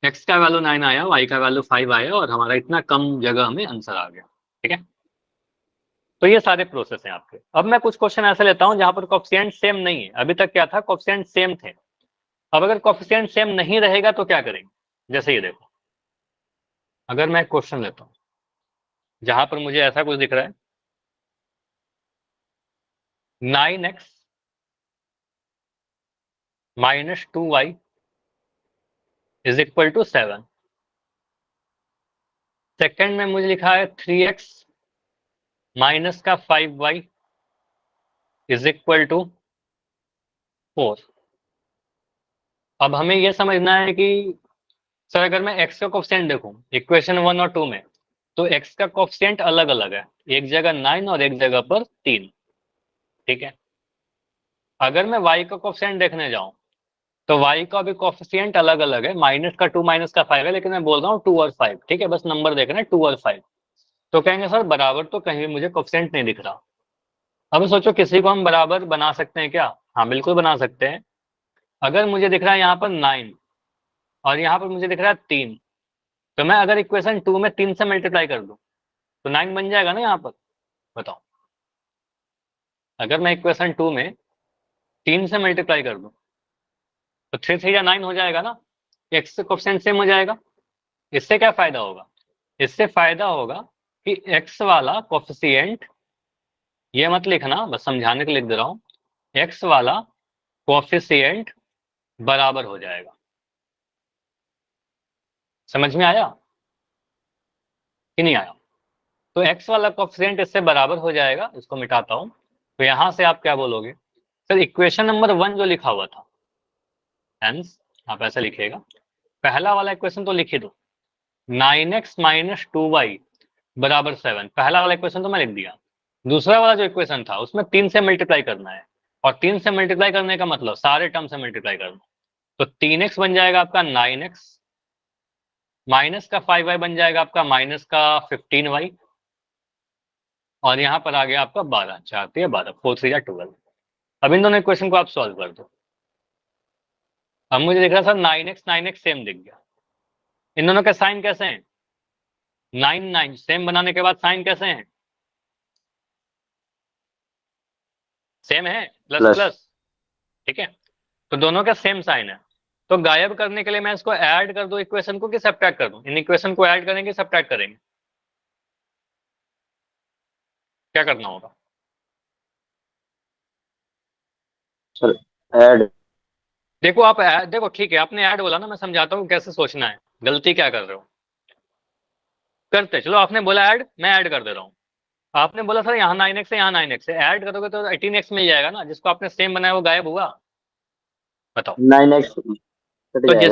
x का वैल्यू 9 आया, y का वैल्यू 5 आया, और हमारा इतना कम जगह में आंसर आ गया। ठीक है, तो ये सारे प्रोसेस हैं आपके। अब मैं कुछ क्वेश्चन ऐसे लेता हूं जहां पर कोफिशिएंट सेम नहीं है। अभी तक क्या था? कोफिशिएंट सेम थे। अब अगर कोफिशिएंट सेम नहीं रहेगा तो क्या करेंगे? जैसे ये देखो, अगर मैं क्वेश्चन लेता हूं जहां पर मुझे ऐसा कुछ दिख रहा है, 9x - 2y = 7। सेकेंड में मुझे लिखा है 3x - 5y = 4। अब हमें यह समझना है कि सर अगर मैं x का कोफिशिएंट देखूं इक्वेशन 1 और 2 में, तो x का कोफिशिएंट अलग अलग है, एक जगह 9 और एक जगह पर 3। ठीक है, अगर मैं y का कोफिशिएंट देखने जाऊं तो y का भी कोफिशिएंट अलग अलग है, -2 -5 है, लेकिन मैं बोल रहा हूँ 2 और 5। ठीक है, बस नंबर देखना है 2 और 5। तो कहेंगे सर बराबर तो कहीं भी मुझे कोफिशिएंट नहीं दिख रहा। अब सोचो किसी को हम बराबर बना सकते हैं क्या? हाँ बिल्कुल बना सकते हैं। अगर मुझे दिख रहा है यहाँ पर 9 और यहाँ पर मुझे दिख रहा है 3, तो मैं अगर इक्वेशन 2 में 3 से मल्टीप्लाई कर दूं तो 9 बन जाएगा ना यहाँ पर? बताओ, अगर मैं इक्वेशन 2 में 3 से मल्टीप्लाई कर दूं तो 3 3 या 9 हो जाएगा ना, एक्स कोफिशिएंट सेम हो जाएगा। इससे क्या फायदा होगा? इससे फायदा होगा कि एक्स वाला कोफिशिएंट, ये मत लिखना, बस समझाने के लिए लिख दे रहा हूँ, एक्स वाला कोफिशिएंट बराबर हो जाएगा। समझ में आया कि नहीं आया? तो एक्स वाला कोफिशिएंट इससे बराबर हो जाएगा। इसको मिटाता हूं, तो यहां से आप क्या बोलोगे? सर इक्वेशन नंबर 1 जो लिखा हुआ था, हेंस आप ऐसे लिखिएगा, पहला वाला इक्वेशन तो लिख ही दो, 9x - 2y = 7। पहला वाला इक्वेशन तो मैं लिख दिया। दूसरा वाला जो इक्वेशन था उसमें 3 से मल्टीप्लाई करना है, और 3 से मल्टीप्लाई करने का मतलब सारे टर्म से मल्टीप्लाई करना। तो 3x बन जाएगा आपका 9x, माइनस का 5y बन जाएगा आपका -15y, और यहाँ पर आ गया आपका 12, 4 3 12, 4 3 12। अब इन दोनों इक्वेशन को आप सॉल्व कर दो। अब मुझे दिख रहा सर 9x सेम दिख गया। इन दोनों के साइन कैसे हैं? 9 9 सेम बनाने के बाद साइन कैसे हैं? सेम है, प्लस प्लस। प्लस। ठीक है, तो दोनों का सेम साइन है। तो गायब करने के लिए मैं इसको ऐड कर दूं इक्वेशन को कि सब्ट्रैक्ट कर दूं? इन इक्वेशन को ऐड करेंगे सब्ट्रैक्ट करेंगे? क्या करना होगा? Sir add. देखो आप देखो ठीक है, आपने ऐड बोला ना, मैं समझाता हूँ कैसे सोचना है। गलती क्या कर रहे हो, करते चलो, आपने बोला ऐड, मैं ऐड कर दे रहा हूँ। आपने बोला सर यहाँ 9x है, यहाँ 9x है, ऐड करोगे तो 18x मिल जाएगा ना, जिसको आपने सेम बनाया वो गायब हुआ। बताओ। 9x कट तो जाएगा।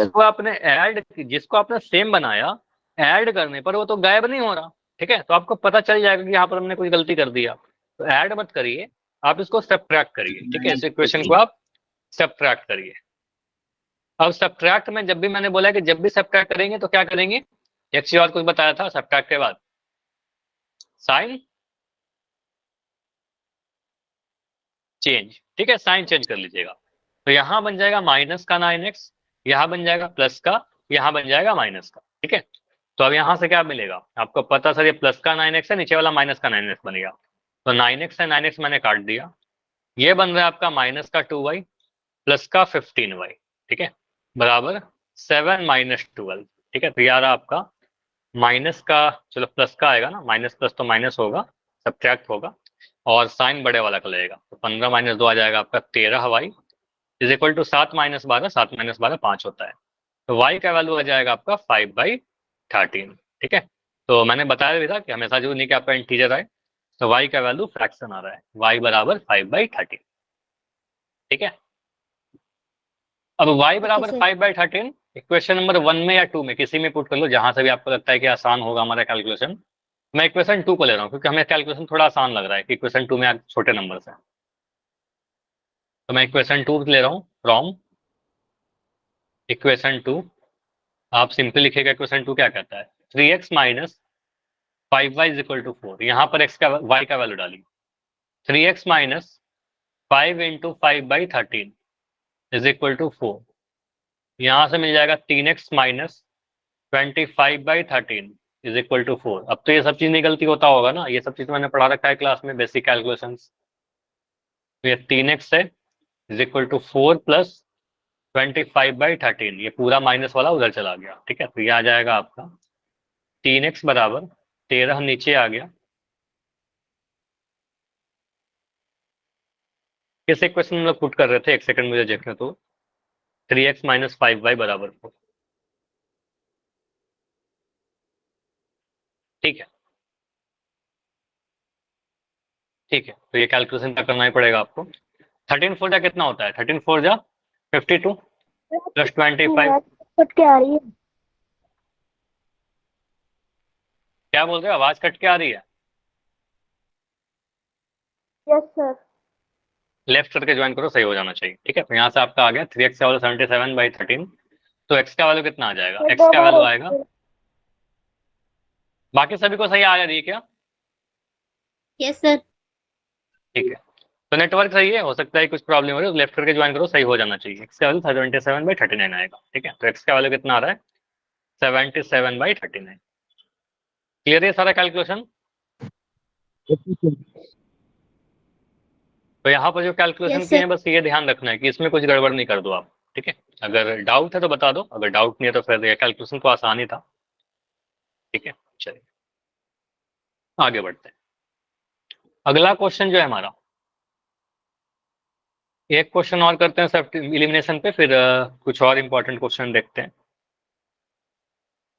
जिसको आपने सेम बनाया, ऐड करने पर वो तो गायब नहीं हो रहा। ठीक है, तो आपको पता चल जाएगा कि यहाँ पर हमने कोई गलती कर दिया। तो ऐड मत करिए, आप इसको सब्ट्रैक्ट करिए। ठीक है, इस इक्वेशन को आप सब्ट्रैक्ट करिए। अब सब्ट्रैक्ट में जब भी मैंने बोला है कि जब भी सब्ट्रैक्ट करेंगे तो क्या करेंगे, एक चीज और कुछ बताया था सब्ट्रैक्ट के बाद, साइन चेंज। ठीक है, साइन चेंज कर लीजिएगा। तो यहां बन जाएगा माइनस का 9x, यहां बन जाएगा प्लस का, यहां बन जाएगा माइनस का। ठीक है, तो अब यहां से क्या मिलेगा आपको पता, सर ये प्लस का 9x है, नीचे वाला माइनस का 9x बनेगा। तो 9x है, 9x मैंने काट दिया। ये बन रहा है आपका माइनस का 2y प्लस का 15y। ठीक है, बराबर 7 माइनस 12। ठीक है, तो ये आ रहा आपका माइनस का, चलो प्लस का आएगा ना, माइनस प्लस तो माइनस होगा, सब्ट्रैक्ट होगा, और साइन बड़े वाला का लगेगा। तो 15 माइनस 2 आ जाएगा आपका 13y इज इक्वल टू 7 - 12, 7 - 12 5 होता है। तो y का वैल्यू आ जाएगा आपका 5/13। ठीक है, तो मैंने बताया भी था कि हमेशा जो नहीं कि आपका इंटीजर आए, तो y का वैल्यू फ्रैक्शन आ रहा है, y बराबर 5/13। ठीक है, अब y ओके बराबर सर। 5/13 इक्वेशन नंबर 1 में या 2 में किसी में पुट कर लो, जहां से भी आपको लगता है कि आसान होगा हमारा कैलकुलेशन। मैं इक्वेशन 2 को ले रहा हूँ क्योंकि हमें कैलकुलेशन थोड़ा आसान लग रहा है कि इक्वेशन 2 में छोटे नंबर है। तो मैं इक्वेशन 2 ले रहा हूँ फ्रॉम इक्वेशन 2। आप सिंपली लिखेगा इक्वेशन 2 क्या कहता है, 3x minus 5y is equal to 4। यहाँ पर x का y का वैल्यू डाली, 3x minus 5 into 5/13 is equal to 4। यहाँ से मिल जाएगा 3x minus 25/13 is equal to 4। अब तो ये सब चीज नहीं गलती होता होगा ना, ये सब चीज मैंने पढ़ा रखा है क्लास में, बेसिक कैलकुलेशन। तो ये 3x है इज इक्वल टू 4 प्लस 25/13, ये पूरा माइनस वाला उधर चला गया। ठीक है, तो ये आ जाएगा आपका 3x बराबर 13 नीचे आ गया। किस इक्वेशन में लोग पुट कर रहे थे, एक सेकंड मुझे देखने तो। 3x माइनस 5y बराबर 4। ठीक है, ठीक है, तो ये कैलकुलेशन क्या करना ही पड़ेगा आपको। 13 4 जा कितना होता है, 13 4 जा 52 प्लस 25। कट के आ रही है। क्या बोल रहे हो, आवाज कट के आ रही है? Yes sir. लेफ्ट करके ज्वाइन करो, सही हो जाना चाहिए। ठीक है, तो यहाँ से आपका आ गया 3x का वैल्यू 77/13। तो x का वैल्यू कितना आ जाएगा, x दो का बार वैल्यू हो आएगा, गई। बाकी सभी को सही आ रही है क्या? Yes sir. ठीक है, तो नेटवर्क सही है, हो सकता है कुछ प्रॉब्लम हो रही है, लेफ्ट करके ज्वाइन करो, सही हो जाना चाहिए। x का वैल्यू 77/39 आएगा। ठीक है, तो x का वैल्यू कितना आ रहा है, 77/39। क्लियर है सारा कैलकुलेशन? तो यहाँ पर जो कैलकुलेशन यस किए सर। हैं, बस ये ध्यान रखना है कि इसमें कुछ गड़बड़ नहीं कर दो आप। ठीक है, अगर डाउट है तो बता दो, अगर डाउट नहीं है तो फिर ये कैलकुलेशन तो आसान ही था। ठीक है, चलिए आगे बढ़ते हैं। अगला क्वेश्चन जो है हमारा, एक क्वेश्चन और करते हैं सब इलिमिनेशन पे, फिर कुछ और इंपॉर्टेंट क्वेश्चन देखते हैं।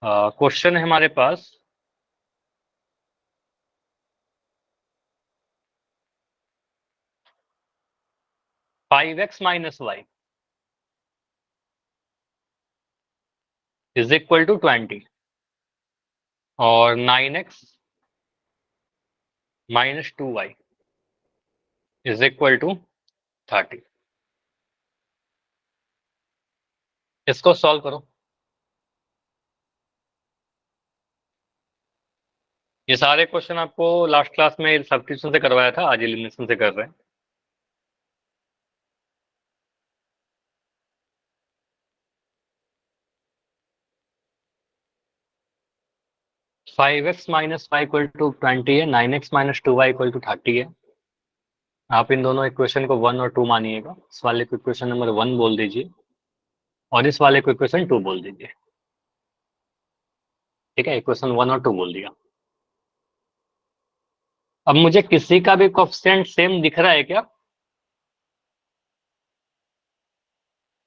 क्वेश्चन है हमारे पास, five x minus y is equal to 20 और 9x minus 2y is equal to 30। इसको सॉल्व करो। ये सारे क्वेश्चन आपको लास्ट क्लास में सब्स्टिट्यूशन से करवाया था, आज एलिमिनेशन से कर रहे हैं। 5x minus y equal to 20 है, 9x minus 2y equal to 30 है। आप इन दोनों इक्वेशन को 1 और 2 मानिएगा। इस वाले को इक्वेशन नंबर 1 बोल दीजिए और इस वाले को इक्वेशन 2 बोल दीजिए। ठीक है, इक्वेशन 1 और 2 बोल दिया। अब मुझे किसी का भी कोफिशिएंट सेम दिख रहा है क्या?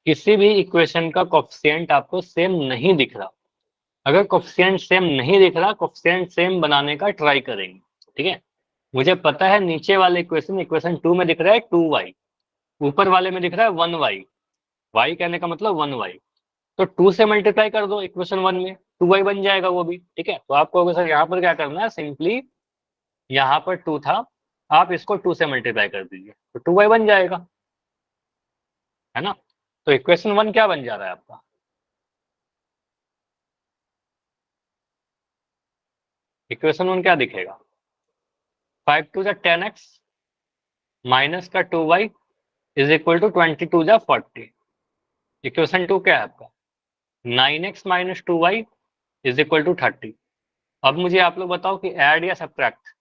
किसी भी इक्वेशन का कोफिशिएंट आपको सेम नहीं दिख रहा। अगर कोफिशिएंट सेम नहीं दिख रहा, कोफिशिएंट सेम बनाने का ट्राई करेंगे। ठीक है, मुझे पता है नीचे वाले इक्वेशन 2 में दिख रहा है 2y, ऊपर वाले में दिख रहा है 1y। y कहने का मतलब 1y, तो 2 से मल्टीप्लाई कर दो इक्वेशन 1 में, 2y बन जाएगा वो भी। ठीक है, तो आपको सर यहाँ पर क्या करना है, सिंपली यहाँ पर 2 था, आप इसको 2 से मल्टीप्लाई कर दीजिए तो 2y बन जाएगा, है ना। तो इक्वेशन 1 क्या बन जा रहा है आपका? इक्वेशन 1 क्या दिखेगा? 5 2 जा 10x माइनस का 2y इज इक्वल टू 22 जा 40। इक्वेशन 2 क्या है आपका? 9x minus 2y is equal to 30। अब मुझे आप लोग बताओ कि ऐड या सब्ट्रैक्ट?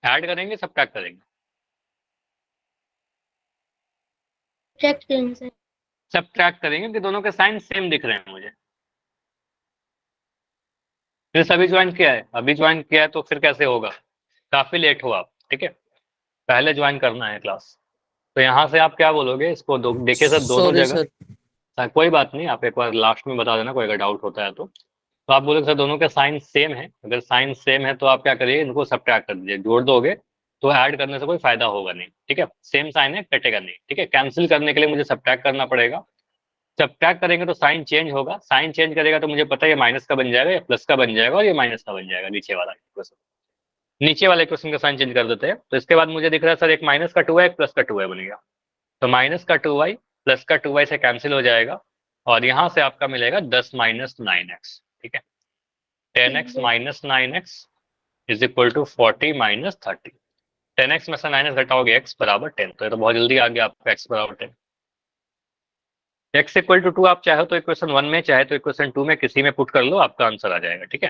ऐड करेंगे सब्ट्रैक्ट करेंगे? चेक करेंगे सर। सब्ट्रैक्ट करेंगे कि दोनों के साइन सेम दिख रहे हैं मुझे। फिर अभी ज्वाइन किया है, अभी ज्वाइन किया है तो फिर कैसे होगा? काफी लेट हो आप। ठीक है, पहले ज्वाइन करना है क्लास। तो यहाँ से आप क्या बोलोगे इसको? देखिए सर, दोनों सॉरी जगह सर। कोई बात नहीं, आप एक बार लास्ट में बता देना कोई अगर डाउट होता है तो आप बोलोगे सर दोनों के साइन सेम है। अगर साइन सेम है तो आप क्या करिए, इनको सब्ट्रैक्ट कर दीजिए, जोड़ दोगे तो ऐड करने से कोई फायदा होगा नहीं। ठीक है, सेम साइन है, कटेगा नहीं। ठीक है, कैंसिल करने के लिए मुझे सब्ट्रैक्ट करना पड़ेगा। सब्ट्रैक्ट करेंगे तो साइन चेंज होगा, साइन चेंज करेगा तो मुझे पता है ये माइनस का बन जाएगा, ये प्लस का बन जाएगा और ये माइनस का बन जाएगा। नीचे वाले क्वेश्चन का साइन चेंज कर देते हैं। तो इसके बाद मुझे दिख रहा है सर एक माइनस का 2y एक प्लस का 2y बनेगा, तो माइनस का 2y प्लस का 2y से कैंसिल हो जाएगा और यहाँ से आपका मिलेगा 10 माइनस 9x। ठीक है, 10x minus 9x is equal to 40 minus 30। 10x में से 9x घटाओगे x बराबर 10, तो ये तो बहुत जल्दी आ गया आपका x बराबर 10। x इक्वल टू 2 आप चाहे तो इक्वेशन 1 में, चाहे तो इक्वेशन 2 में, किसी में पुट कर लो, आपका आंसर आ जाएगा। ठीक है,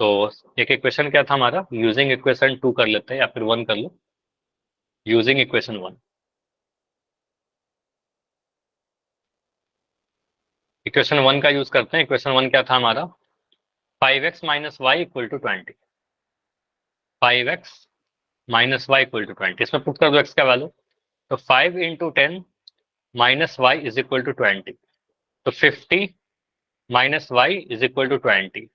तो एक इक्वेशन क्या था हमारा, यूजिंग इक्वेशन 2 कर लेते हैं या फिर 1 कर लो। यूजिंग इक्वेशन 1, इक्वेशन 1 का यूज करते हैं। इक्वेशन 1 क्या था हमारा? 5x minus y equal to 20। 5x minus y equal to 20, इसमें पुट कर दो x का वैल्यू, तो 5 into 10 minus y is equal to 20, तो 50 minus y is equal to 20,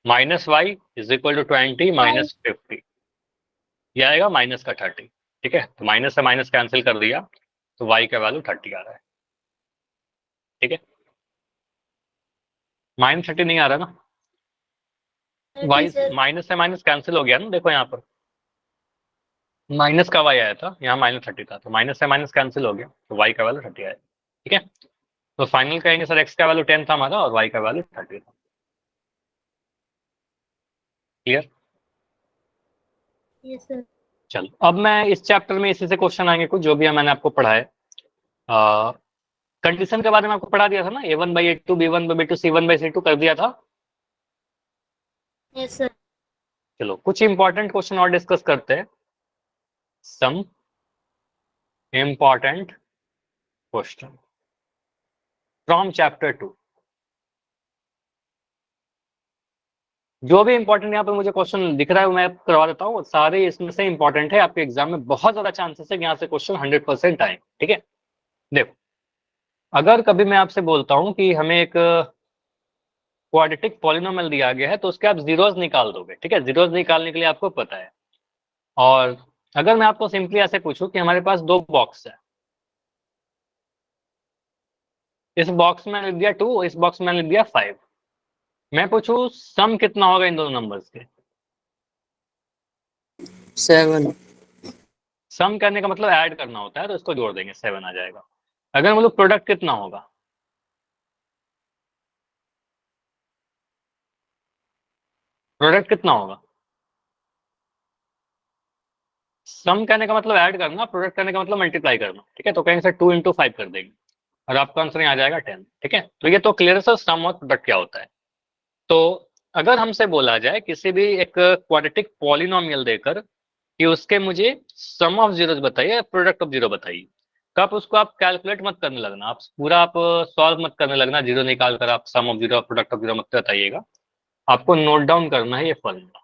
minus y is equal to 20 minus 50, ये आएगा माइनस का 30। ठीक है, तो माइनस से माइनस कैंसिल कर दिया तो y का वैल्यू 30 आ रहा है। ठीक है, माइनस 30 नहीं आ रहा ना, वाई माइनस से माइनस कैंसिल हो गया ना, देखो यहाँ पर माइनस का वाई आया था, यहाँ माइनस 30 था, तो माइनस से माइनस कैंसिल हो गया तो वाई का वैल्यू 30 आया। ठीक है, तो फाइनल कहेंगे सर एक्स का वैल्यू 10 था हमारा और वाई का वैल्यू 30 था। क्लियर? Yes sir. चलो, अब मैं इस चैप्टर में इसी से क्वेश्चन आएंगे कुछ जो भी मैंने आपको पढ़ा है। कंडीशन के बारे में आपको पढ़ा दिया था ना, a1/a2 b1/b2 c1/c2 कर दिया था। Yes sir. चलो कुछ इंपॉर्टेंट क्वेश्चन और डिस्कस करते हैं। Some important question from chapter 2। जो भी इंपॉर्टेंट यहाँ पे मुझे क्वेश्चन दिख रहा है मैं करवा देता हूँ, सारे इसमें से इंपॉर्टेंट है, आपके एग्जाम में बहुत ज्यादा चांसेस है यहाँ से क्वेश्चन 100% आए। ठीक है, देखो अगर कभी मैं आपसे बोलता हूँ कि हमें एक क्वाड्रेटिक पॉलिनोमियल दिया गया है तो उसके आप जीरोस निकाल दोगे। ठीक है, जीरोस निकालने के लिए आपको पता है। और अगर मैं आपको सिंपली ऐसे पूछूं कि हमारे पास दो बॉक्स है, इस बॉक्स में लिख दिया 2, इस बॉक्स में लिख दिया 5, मैं पूछूं सम कितना होगा इन दोनों नंबर्स के? 7। सम करने का मतलब ऐड करना होता है, तो इसको जोड़ देंगे 7 आ जाएगा। अगर मतलब प्रोडक्ट कितना होगा? प्रोडक्ट कितना होगा? सम करने का मतलब ऐड करना, प्रोडक्ट करने का मतलब मल्टीप्लाई करना। ठीक है, तो कहेंगे सर 2 इंटू 5 कर देंगे और आपका आंसर यहाँ आ जाएगा 10। ठीक है, तो ये तो क्लियर है सर सम और प्रोडक्ट क्या होता है। तो अगर हमसे बोला जाए किसी भी एक क्वाड्रेटिक पॉलिनोमियल देकर कि उसके मुझे सम ऑफ जीरोस बताइए, प्रोडक्ट ऑफ जीरो बताइए, तब उसको आप कैलकुलेट मत करने लगना, आप पूरा आप सॉल्व मत करने लगना, जीरो निकाल कर आप sum of zero product of zero मत बताइएगा, आपको नोट डाउन करना है ये फॉर्मूला।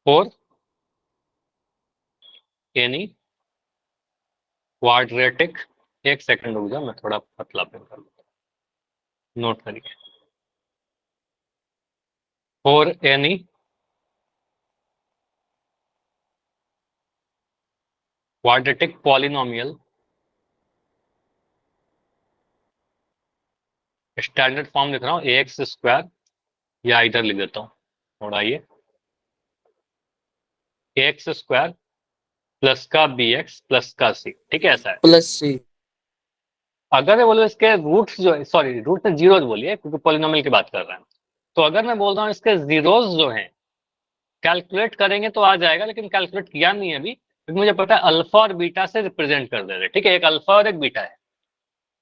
फोर एनी क्वाड्रेटिक, एक सेकंड रुक जाओ मैं थोड़ा पतला पेन कर लूँ, नोट करिए। Four any quadratic polynomial, standard form लिख रहा हूँ ए एक्स स्क्वायर, या इधर लिख देता हूँ थोड़ा, ये ए एक्स स्क्वायर प्लस का बी एक्स प्लस का सी, ठीक है ऐसा है। प्लस सी। अगर मैं बोलो इसके रूट्स जो, सॉरी रूट में जीरोज बोलिए क्योंकि पॉलिनोमियल की बात कर रहे हैं, तो अगर मैं बोल रहा हूँ इसके जीरोज जो हैं कैलकुलेट करेंगे तो आ जाएगा, लेकिन कैलकुलेट किया नहीं है अभी क्योंकि मुझे पता है अल्फा और बीटा से रिप्रेजेंट कर दे रहे, ठीक है, एक अल्फा और एक बीटा है।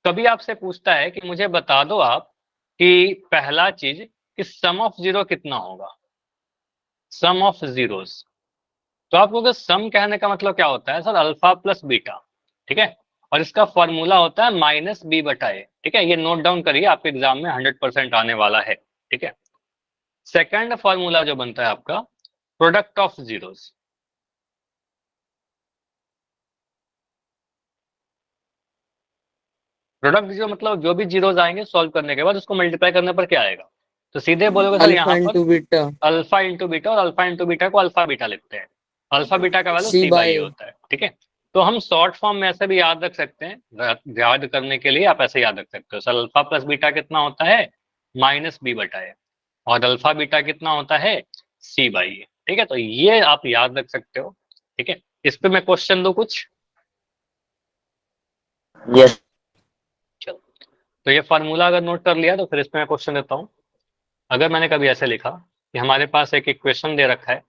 कभी आपसे पूछता है कि मुझे बता दो आप कि पहला चीज कि सम ऑफ जीरो कितना होगा, सम ऑफ जीरोस, तो आपको अगर सम कहने का मतलब क्या होता है सर, अल्फा प्लस बीटा, ठीक है, और इसका फॉर्मूला होता है माइनस बी बटा ए, ठीक है, ये नोट डाउन करिए आपके एग्जाम में 100% आने वाला है, ठीक है। सेकंड फॉर्मूला जो बनता है आपका product of zeros, product zero मतलब जो भी जीरोस आएंगे सॉल्व करने के बाद उसको मल्टीप्लाई करने पर क्या आएगा, तो सीधे बोलोगे सर अल्फा यहाँ पर into beta. Alpha into beta, और अल्फा इंटू बीटा को अल्फा बीटा लिखते हैं, अल्फा बीटा का value c c by by a होता है, ठीक है। तो हम शॉर्ट फॉर्म में ऐसे भी याद रख सकते हैं, याद करने के लिए आप ऐसे याद रख सकते हो सर, अल्फा प्लस बीटा कितना होता है माइनस बी बटा ए, और अल्फा बीटा कितना होता है सी बाई ए, ठीक है, तो ये आप याद रख सकते हो, ठीक है। इस पे मैं क्वेश्चन दूं कुछ, यस चलो, तो ये फार्मूला अगर नोट कर लिया तो फिर इस पे मैं क्वेश्चन देता हूँ। अगर मैंने कभी ऐसे लिखा कि हमारे पास एक इक्वेशन दे रखा है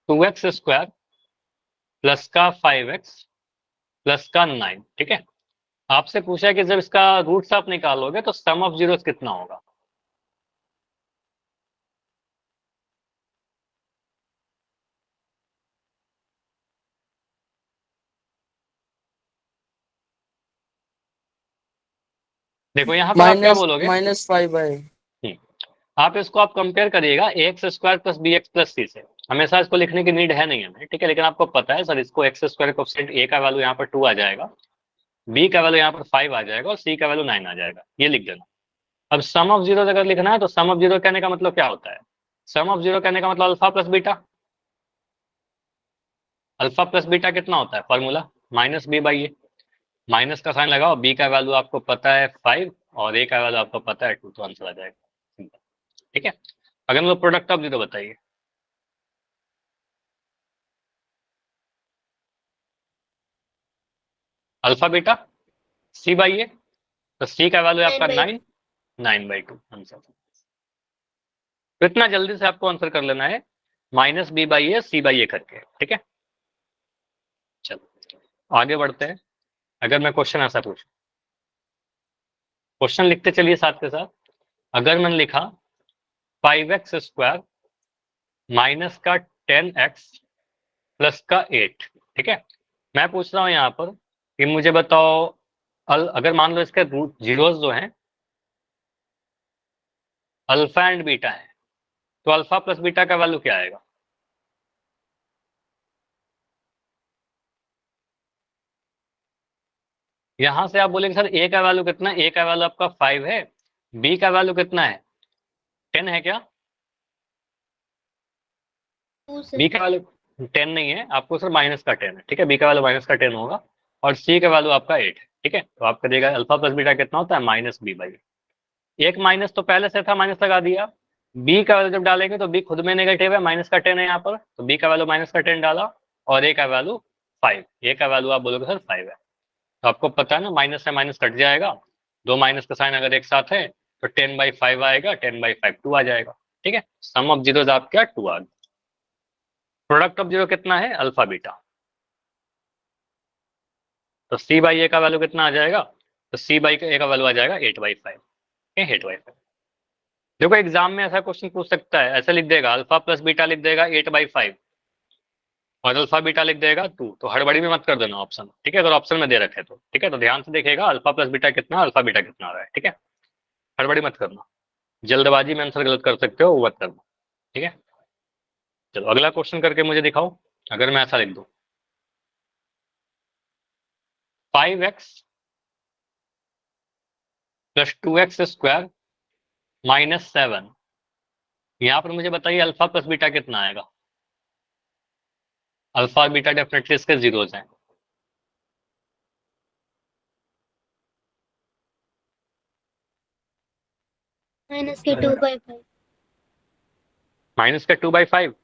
2x स्क्वायर प्लस का 5x प्लस का 9, ठीक है, आपसे पूछा है कि जब इसका रूट्स आप निकालोगे तो सम ऑफ जीरोस कितना होगा, देखो यहाँ पर आप क्या माइनस बोलोगे, माइनस 5/, आप इसको आप कंपेयर करिएगा a x square plus b x plus c से, हमेशा इसको लिखने की नीड है नहीं हमें, ठीक है, लेकिन आपको पता है सर इसको एक्स स्क्वायर कोएफिशिएंट ए का वैल्यू यहाँ पर 2 आ जाएगा, बी का वैल्यू यहाँ पर 5 आ जाएगा, और सी का वैल्यू 9 आ जाएगा, ये लिख देना। अब सम ऑफ जीरो अगर लिखना है तो सम ऑफ जीरो कहने का मतलब क्या होता है, सम ऑफ जीरो कहने का मतलब alpha plus beta, alpha plus beta कितना होता है formula minus b by a, minus का साइन लगाओ, बी का वैल्यू आपको पता है 5 और ए का वैल्यू आपको पता है 2, तो आंसर आ जाएगा, ठीक है। अगर मतलब प्रोडक्ट ऑफ जीरो बताइए, अल्फा बीटा सी बाई ए, तो सी का वैल्यू आपका 9/2 आंसर। तो इतना जल्दी से आपको आंसर कर लेना है minus b by a c by a करके, ठीक है। चलो आगे बढ़ते हैं। अगर मैं क्वेश्चन ऐसा पूछूं, क्वेश्चन लिखते चलिए साथ के साथ, अगर मैंने लिखा 5x स्क्वायर माइनस का 10x प्लस का 8, ठीक है, मैं पूछ रहा हूं यहाँ पर कि मुझे बताओ अगर मान लो इसके रूट जीरोस जो हैं अल्फा एंड बीटा है, तो अल्फा प्लस बीटा का वैल्यू क्या आएगा, यहां से आप बोलेंगे सर ए का वैल्यू कितना है, ए का वैल्यू आपका 5 है, बी का वैल्यू कितना है 10 है क्या, बी का वैल्यू 10 नहीं है, आपको सर माइनस का 10 है, ठीक है, बी का वैल्यू माइनस का 10 होगा, और सी का वैल्यू आपका 8 है, ठीक है, तो आप करिएगा अल्फा प्लस बीटा कितना होता है माइनस बी बाई, एक माइनस तो पहले से था माइनस लगा दिया, बी का वैल्यू जब डालेंगे तो बी खुद में नेगेटिव है, माइनस का 10 है यहाँ पर, तो बी का वैल्यू माइनस का 10 डाला, और ए का वैल्यू 5, ए का वैल्यू आप बोलोगे सर 5 है, तो आपको पता है ना माइनस से माइनस कट जाएगा, दो माइनस का साइन अगर एक साथ है तो 10/5 आएगा, 10/5 2 आ जाएगा, ठीक है, सम ऑफ जीरोस आप क्या 2 आ गया, प्रोडक्ट ऑफ जीरो कितना है अल्फा बीटा, तो सी बाई ए का वैल्यू कितना आ जाएगा, तो सी बाई ए का वैल्यू आ जाएगा 8/5, 8/5। देखो एग्जाम में ऐसा क्वेश्चन पूछ सकता है, ऐसे लिख देगा अल्फा प्लस बीटा लिख देगा 8/5, और अल्फा बीटा लिख देगा 2, तो हड़बड़ी में मत कर देना ऑप्शन, ठीक है, अगर ऑप्शन में दे रखे तो, ठीक है, तो ध्यान से देखेगा अल्फा प्लस बीटा कितना, अल्फा बीटा कितना आ रहा है, ठीक है, हड़बड़ी मत करना, जल्दबाजी में आंसर गलत कर सकते हो, वो मत करना, ठीक है। चलो अगला क्वेश्चन करके मुझे दिखाओ, अगर मैं ऐसा लिख दूं 5x plus 2x square minus 7, यहाँ पर मुझे बताइए अल्फा प्लस बीटा कितना आएगा। अल्फा और बीटा डेफिनेटली इसके जीरोज हैं। माइनस के 2/5। माइनस का 2/5।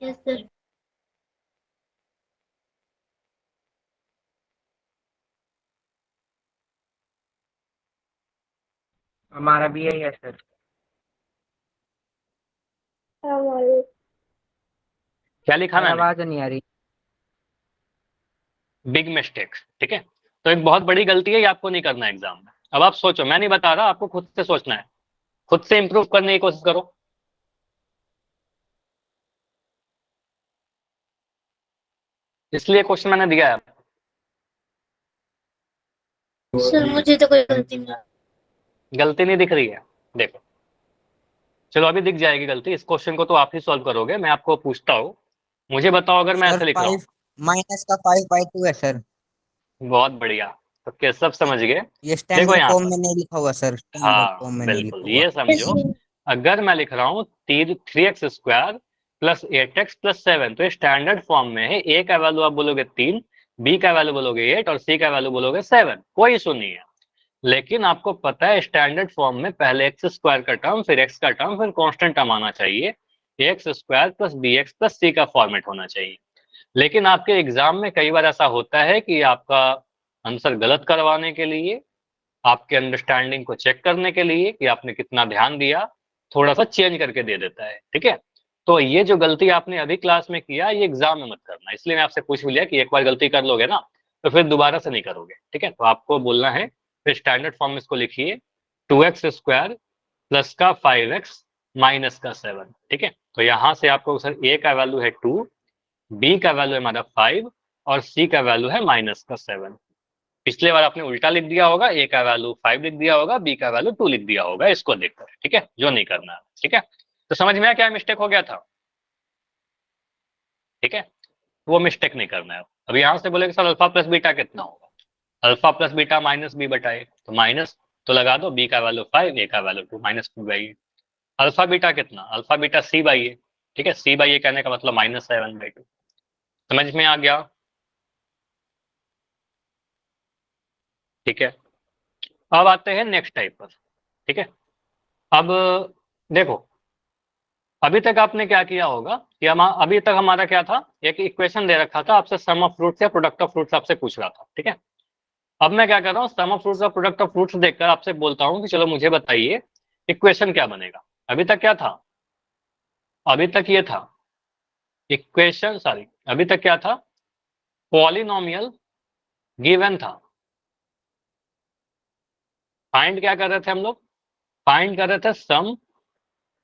Yes sir. हमारा भी यही है सर। क्या लिखा सर मैंने? आवाज नहीं आ रही। बिग मिस्टेक, ठीक है, तो एक बहुत बड़ी गलती है, ये आपको नहीं करना है एग्जाम में। अब आप सोचो, मैं नहीं बता रहा, आपको खुद से सोचना है, खुद से इंप्रूव करने की कोशिश करो। इसलिए क्वेश्चन मैंने दिया है। सर मुझे तो कोई गलती नहीं। गलती नहीं दिख रही है, देखो, चलो अभी दिख जाएगी गलती। इस क्वेश्चन को तो आप ही सॉल्व करोगे, मैं आपको पूछता हूँ, मुझे बताओ अगर मैं सर ऐसे लिख रहा हूँ। 5 माइनस का 5/2 है सर। बहुत बढ़िया, तो क्या सब समझ गए? ये देखो स्टैंडर्ड यहाँ फॉर्म पर, में नहीं लिखा हुआ सर, स्टैंडर्ड हाँ फॉर्म में नहीं बिल्कुल, लिखा हुआ। ये समझो, अगर मैं लिख रहा हूँ 3x² प्लस 8x प्लस 7, तो ये स्टैंडर्ड फॉर्म में है। ए का वैल्यू आप बोलोगे 3, बी का वैल्यू बोलोगे 8 और सी का वैल्यू बोलोगे 7, कोई इशू नहीं है। लेकिन आपको पता है स्टैंडर्ड फॉर्म में पहले x² का टर्म, फिर x का टर्म, फिर कांस्टेंट टर्म आना चाहिए। x² plus bx plus c का फॉर्मेट होना चाहिए। लेकिन आपके एग्जाम में कई बार ऐसा होता है कि आपका आंसर गलत करवाने के लिए, आपके अंडरस्टैंडिंग को चेक करने के लिए कि आपने कितना ध्यान दिया, थोड़ा सा चेंज करके दे देता है, ठीक है। तो ये जो गलती आपने अभी क्लास में किया, ये एग्जाम में मत करना, इसलिए मैं आपसे पूछ भी लिया कि एक बार गलती कर लोगे ना तो फिर दोबारा से नहीं करोगे, ठीक है। तो आपको बोलना है, फिर स्टैंडर्ड फॉर्म में इसको लिखिए 2x² प्लस का 5x माइनस का 7, ठीक है। तो यहाँ से आपको सर ए का वैल्यू है 2, बी का वैल्यू है हमारा 5 और सी का वैल्यू है माइनस का 7। पिछले बार आपने उल्टा लिख दिया होगा, ए का वैल्यू 5 लिख दिया होगा, बी का वैल्यू 2 लिख दिया होगा, इसको देखकर, ठीक है, जो नहीं करना है, ठीक है। तो समझ में आया क्या मिस्टेक हो गया था, ठीक है, वो मिस्टेक नहीं करना है। अब यहाँ से बोलेगा सर अल्फा प्लस बीटा कितना होगा, alpha plus beta minus b बटा ए, तो माइनस तो लगा दो, बी का वैल्यू 5, ए का वैल्यू 2, माइनस 2/8। अल्फा बीटा कितना, अल्फा बीटा c/a, ठीक है, c/a कहने का मतलब -7/2। समझ में आ गया, ठीक है। अब आते हैं नेक्स्ट टाइप पर, ठीक है। अब देखो, अभी तक आपने क्या किया होगा कि हम अभी तक हमारा क्या था, एक इक्वेशन दे रखा था, आपसे सम ऑफ फ्रूट्स या प्रोडक्ट ऑफ फ्रूट्स आपसे पूछ रहा था, ठीक है। अब मैं क्या कर रहा हूँ, सम ऑफ फ्रूट्स और प्रोडक्ट ऑफ फ्रूट्स देखकर आपसे बोलता हूँ कि चलो मुझे बताइए इक्वेशन क्या बनेगा। अभी तक क्या था, अभी तक ये था इक्वेशन, सॉरी, अभी तक क्या था, पॉलिनोमियल गिवन था। फाइंड क्या कर रहे थे हम लोग, फाइंड कर रहे थे सम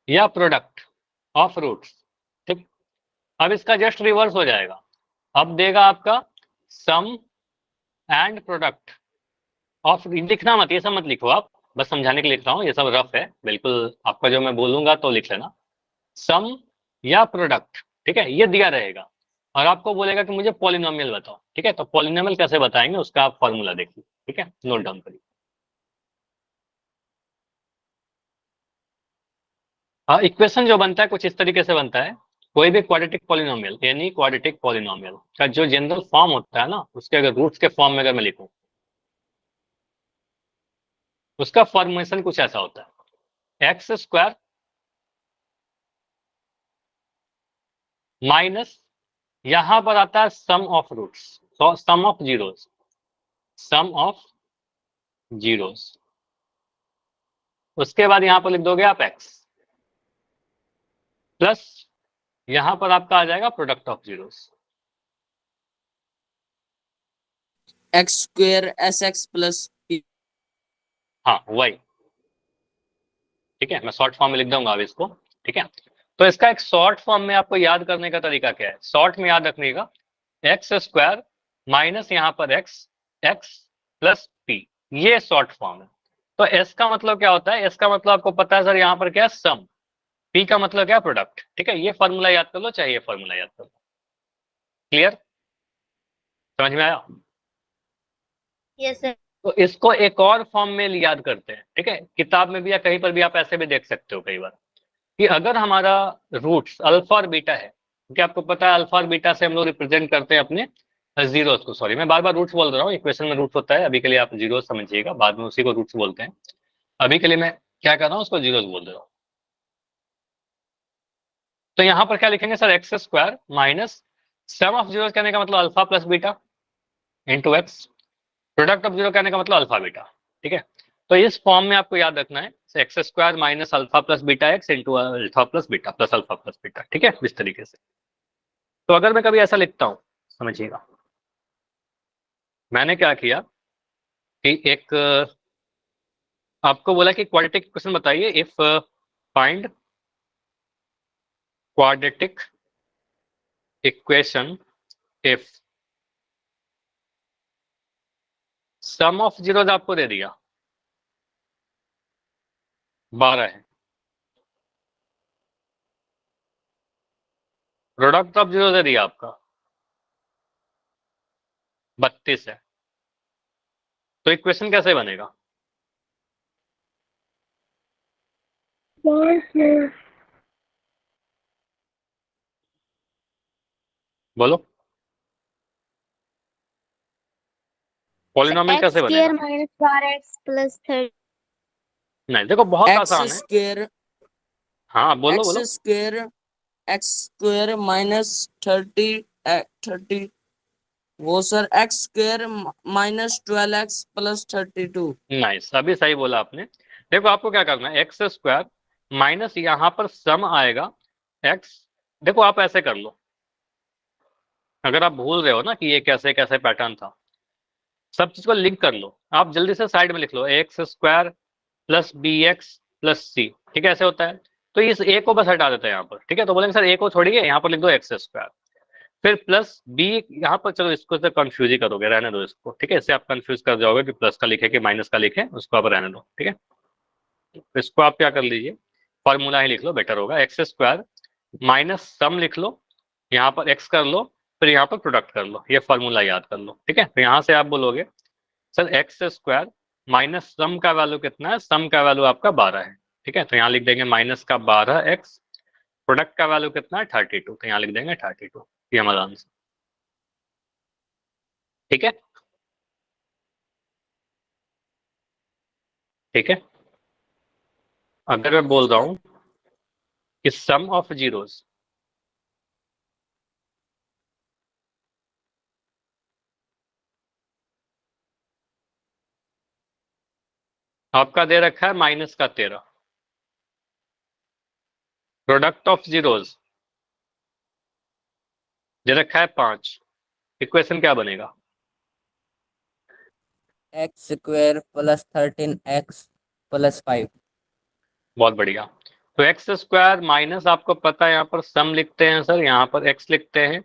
या प्रोडक्ट ऑफ रूट्स, ठीक। अब इसका जस्ट रिवर्स हो जाएगा, अब देगा आपका सम एंड प्रोडक्ट ऑफ, लिखना मत, ये सब मत लिखो आप, बस समझाने के लिए लिख रहा हूँ, ये सब रफ है बिल्कुल, आपका जो मैं बोलूंगा तो लिख लेना, सम या प्रोडक्ट, ठीक है, ये दिया रहेगा। और आपको बोलेगा कि मुझे पॉलिनोमियल बताओ, ठीक है, तो पॉलिनोमियल कैसे बताएंगे उसका आप फॉर्मूला देखिए, ठीक है, नोट डाउन करिए। हाँ, इक्वेशन जो बनता है कुछ इस तरीके से बनता है, कोई भी क्वाड्रेटिक पॉलिनोमियल, यानी क्वाड्रेटिक पॉलिनोमियल का जो जनरल फॉर्म होता है ना, उसके अगर रूट्स के फॉर्म में अगर मैं लिखूं, उसका फॉर्मेशन कुछ ऐसा होता है, x² माइनस, यहां पर आता है सम ऑफ रूट्स, तो sum of zeros, sum of zeros, उसके बाद यहां पर लिख दोगे आप x प्लस, यहां पर आपका आ जाएगा product of zeros, x² sx plus p। हाँ वही, ठीक है, मैं शॉर्ट फॉर्म में लिख दूंगा अब इसको, ठीक है। तो इसका एक शॉर्ट फॉर्म में आपको याद करने का तरीका क्या है? शॉर्ट में याद रखने का एक्स स्क्वायर माइनस यहाँ पर एक्स प्लस पी, ये शॉर्ट फॉर्म है। तो एस का मतलब क्या होता है? एस का मतलब आपको पता है सर, यहाँ पर क्या है? सम। पी का मतलब क्या है? प्रोडक्ट। ठीक है, ये फॉर्मूला याद कर लो, चाहे ये फॉर्मूला याद कर लो। क्लियर? समझ में आया? Yes sir. तो इसको एक और फॉर्म में याद करते हैं। ठीक है, किताब में भी या कहीं पर भी आप ऐसे भी देख सकते हो कई बार, कि अगर हमारा रूट्स अल्फा और बीटा है, क्योंकि आपको पता है अल्फा और बीटा से हम लोग रिप्रेजेंट करते हैं अपने जीरोस को। सॉरी, मैं बार बार रूट्स बोल रहा हूँ, इक्वेशन में रूट्स होता है, अभी के लिए आप जीरोस समझिएगा, बाद में उसी को रूट्स बोलते हैं। अभी के लिए मैं क्या कर रहा हूँ, उसको जीरोस बोल रहा हूँ। तो यहाँ पर क्या लिखेंगे sir? X square minus sum of zero कहने का मतलब alpha plus beta into x, product of zero कहने का मतलब अल्फा बीटा। ठीक है, तो इस फॉर्म में आपको याद रखना है, x square minus alpha plus beta x into alpha plus beta plus alpha plus beta. ठीक है, इस तरीके से। तो अगर मैं कभी ऐसा लिखता हूं, समझिएगा, मैंने क्या किया कि एक आपको बोला कि क्वाड्रेटिक क्वेश्चन बताइए, if find quadratic equation if sum of zeros आपको दे दिया 12 है, प्रोडक्ट ऑफ जीरो दे दिया आपका 32 है, तो इक्वेशन कैसे बनेगा? बोलो, पॉलिनोमियल एक्स कैसे स्क्वायर बनेगा? Minus 4x plus 30। नहीं, देखो बहुत एक्स आसान है। स्क्वायर हाँ बोलो एक्स बोलो। स्क्वायर एक्स स्क्वायर माइनस 30 वो sir x square minus 12x plus 32। Nice, अभी सही बोला आपने। देखो आपको क्या करना है, एक्स स्क्वायर माइनस यहाँ पर सम आएगा एक्स। देखो आप ऐसे कर लो, अगर आप भूल रहे हो ना कि ये कैसे कैसे पैटर्न था, सब चीज को लिंक कर लो। आप जल्दी से साइड में लिख लो x square plus b x plus c. ठीक है, ऐसे होता है। तो इस ए को बस हटा देते हैं यहाँ पर। ठीक है, तो बोलेंगे सर ए को छोड़िए, यहाँ पर लिख दो एक्स स्क्वायर, फिर प्लस बी। यहाँ पर चलो इसको तो कंफ्यूज ही करोगे, रहने दो इसको। ठीक है, इससे आप कंफ्यूज कर जाओगे कि प्लस का लिखे कि माइनस का लिखे, उसको आप रहने दो। ठीक है, तो इसको आप क्या कर लीजिए, फॉर्मूला ही लिख लो, बेटर होगा। एक्स स्क्वायर माइनस सम लिख लो, यहाँ पर एक्स कर लो, फिर यहाँ पर प्रोडक्ट कर लो, ये फॉर्मूला याद कर लो। ठीक है, तो यहाँ से आप बोलोगे sir x square minus sum का वैल्यू कितना है? सम का वैल्यू आपका 12 है। ठीक है, तो यहाँ लिख देंगे माइनस का 12x, प्रोडक्ट का वैल्यू कितना है? 32, तो यहाँ लिख देंगे 32। ये हमारा आंसर। ठीक है, ठीक है। अगर मैं बोल रहा हूँ कि सम ऑफ जीरोस, आपका दे रखा है माइनस का 13, प्रोडक्ट ऑफ जीरोस दे रखा है 5, इक्वेशन क्या बनेगा? X square plus 13x plus 5। बहुत बढ़िया। तो एक्स स्क्वायर माइनस, आपको पता है यहाँ पर सम लिखते हैं सर, यहाँ पर एक्स लिखते हैं,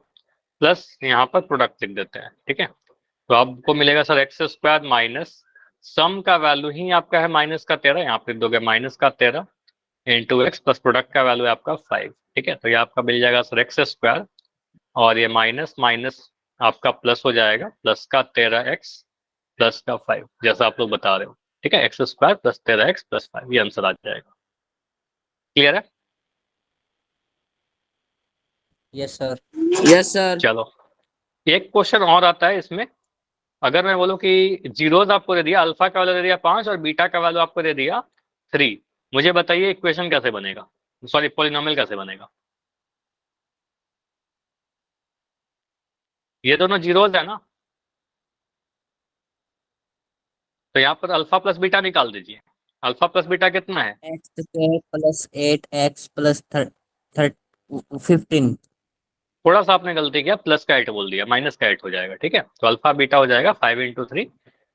प्लस यहाँ पर प्रोडक्ट लिख देते हैं। ठीक है, तो आपको मिलेगा sir x square minus sum का वैल्यू ही आपका है माइनस का 13, यहाँ पे लिख दोगे माइनस का 13 इंटू एक्स, प्लस प्रोडक्ट का वैल्यू है आपका 5। ठीक है, तो ये आपका मिल जाएगा सर एक्स स्क्वायर, और ये माइनस माइनस आपका प्लस हो जाएगा, प्लस का 13x प्लस का 5, जैसा आप लोग बता रहे हो। ठीक है, x square plus 13x plus 5, ये आंसर आ जाएगा। क्लियर है? Yes sir. Yes sir. चलो, एक क्वेश्चन और आता है इसमें। अगर मैं बोलूं कि जीरोज आपको दे दिया, अल्फा का वैल्यू दे दिया 5 और बीटा का वैल्यू आपको दे दिया 3, मुझे बताइए इक्वेशन कैसे बनेगा, सॉरी पॉलिनोमियल कैसे बनेगा? ये दोनों जीरोज है ना, तो यहाँ पर अल्फा प्लस बीटा निकाल दीजिए। अल्फा प्लस बीटा कितना है? X square plus 8x plus 15। थोड़ा सा आपने गलती किया, प्लस का 8 बोल दिया, माइनस का 8 हो जाएगा। ठीक है, तो अल्फा बीटा हो जाएगा 5 इंटू 3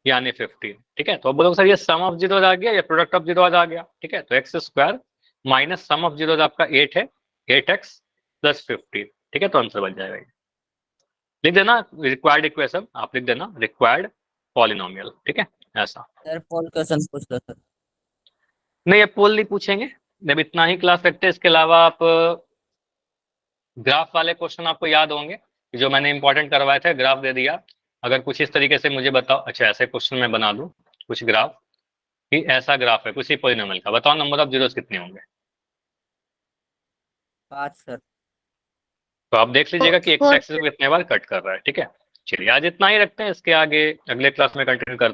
यानी 15। ठीक है, तो अब बोलोगे सर ये सम ऑफ जीरोज आ गया या प्रोडक्ट ऑफ जीरोज आ गया? ठीक है, तो x square minus sum of zeros आपका 8 है, 8x प्लस 15, ठीक है, तो आंसर बन जाएगा ये। लिख देना रिक्वायर्ड इक्वेशन, आप लिख देना रिक्वायर्ड पॉलिनोमियल, ठीक है, ऐसा। सर पोल क्वेश्चन पूछ लो सर। नहीं, ये पोल नहीं पूछेंगे, जब इतना ही क्लास रखते हैं। इसके अलावा आप ग्राफ वाले क्वेश्चन आपको याद होंगे जो मैंने इंपॉर्टेंट करवाए थे, ग्राफ दे दिया। अगर कुछ इस तरीके से मुझे बताओ, अच्छा ऐसे क्वेश्चन मैं बना दूं कुछ ग्राफ, कि ऐसा ग्राफ है किसी पॉलिनोमियल का, बताओ नंबर ऑफ जीरोस कितने होंगे। 5 सर। तो आप देख लीजिएगा कि एक्स Four. एक्सिस को कितने बार कट कर रहा है, ठीक है। चलिए आज इतना ही रखते हैं, इसके आगे अगले क्लास में कंटिन्यू करते हैं।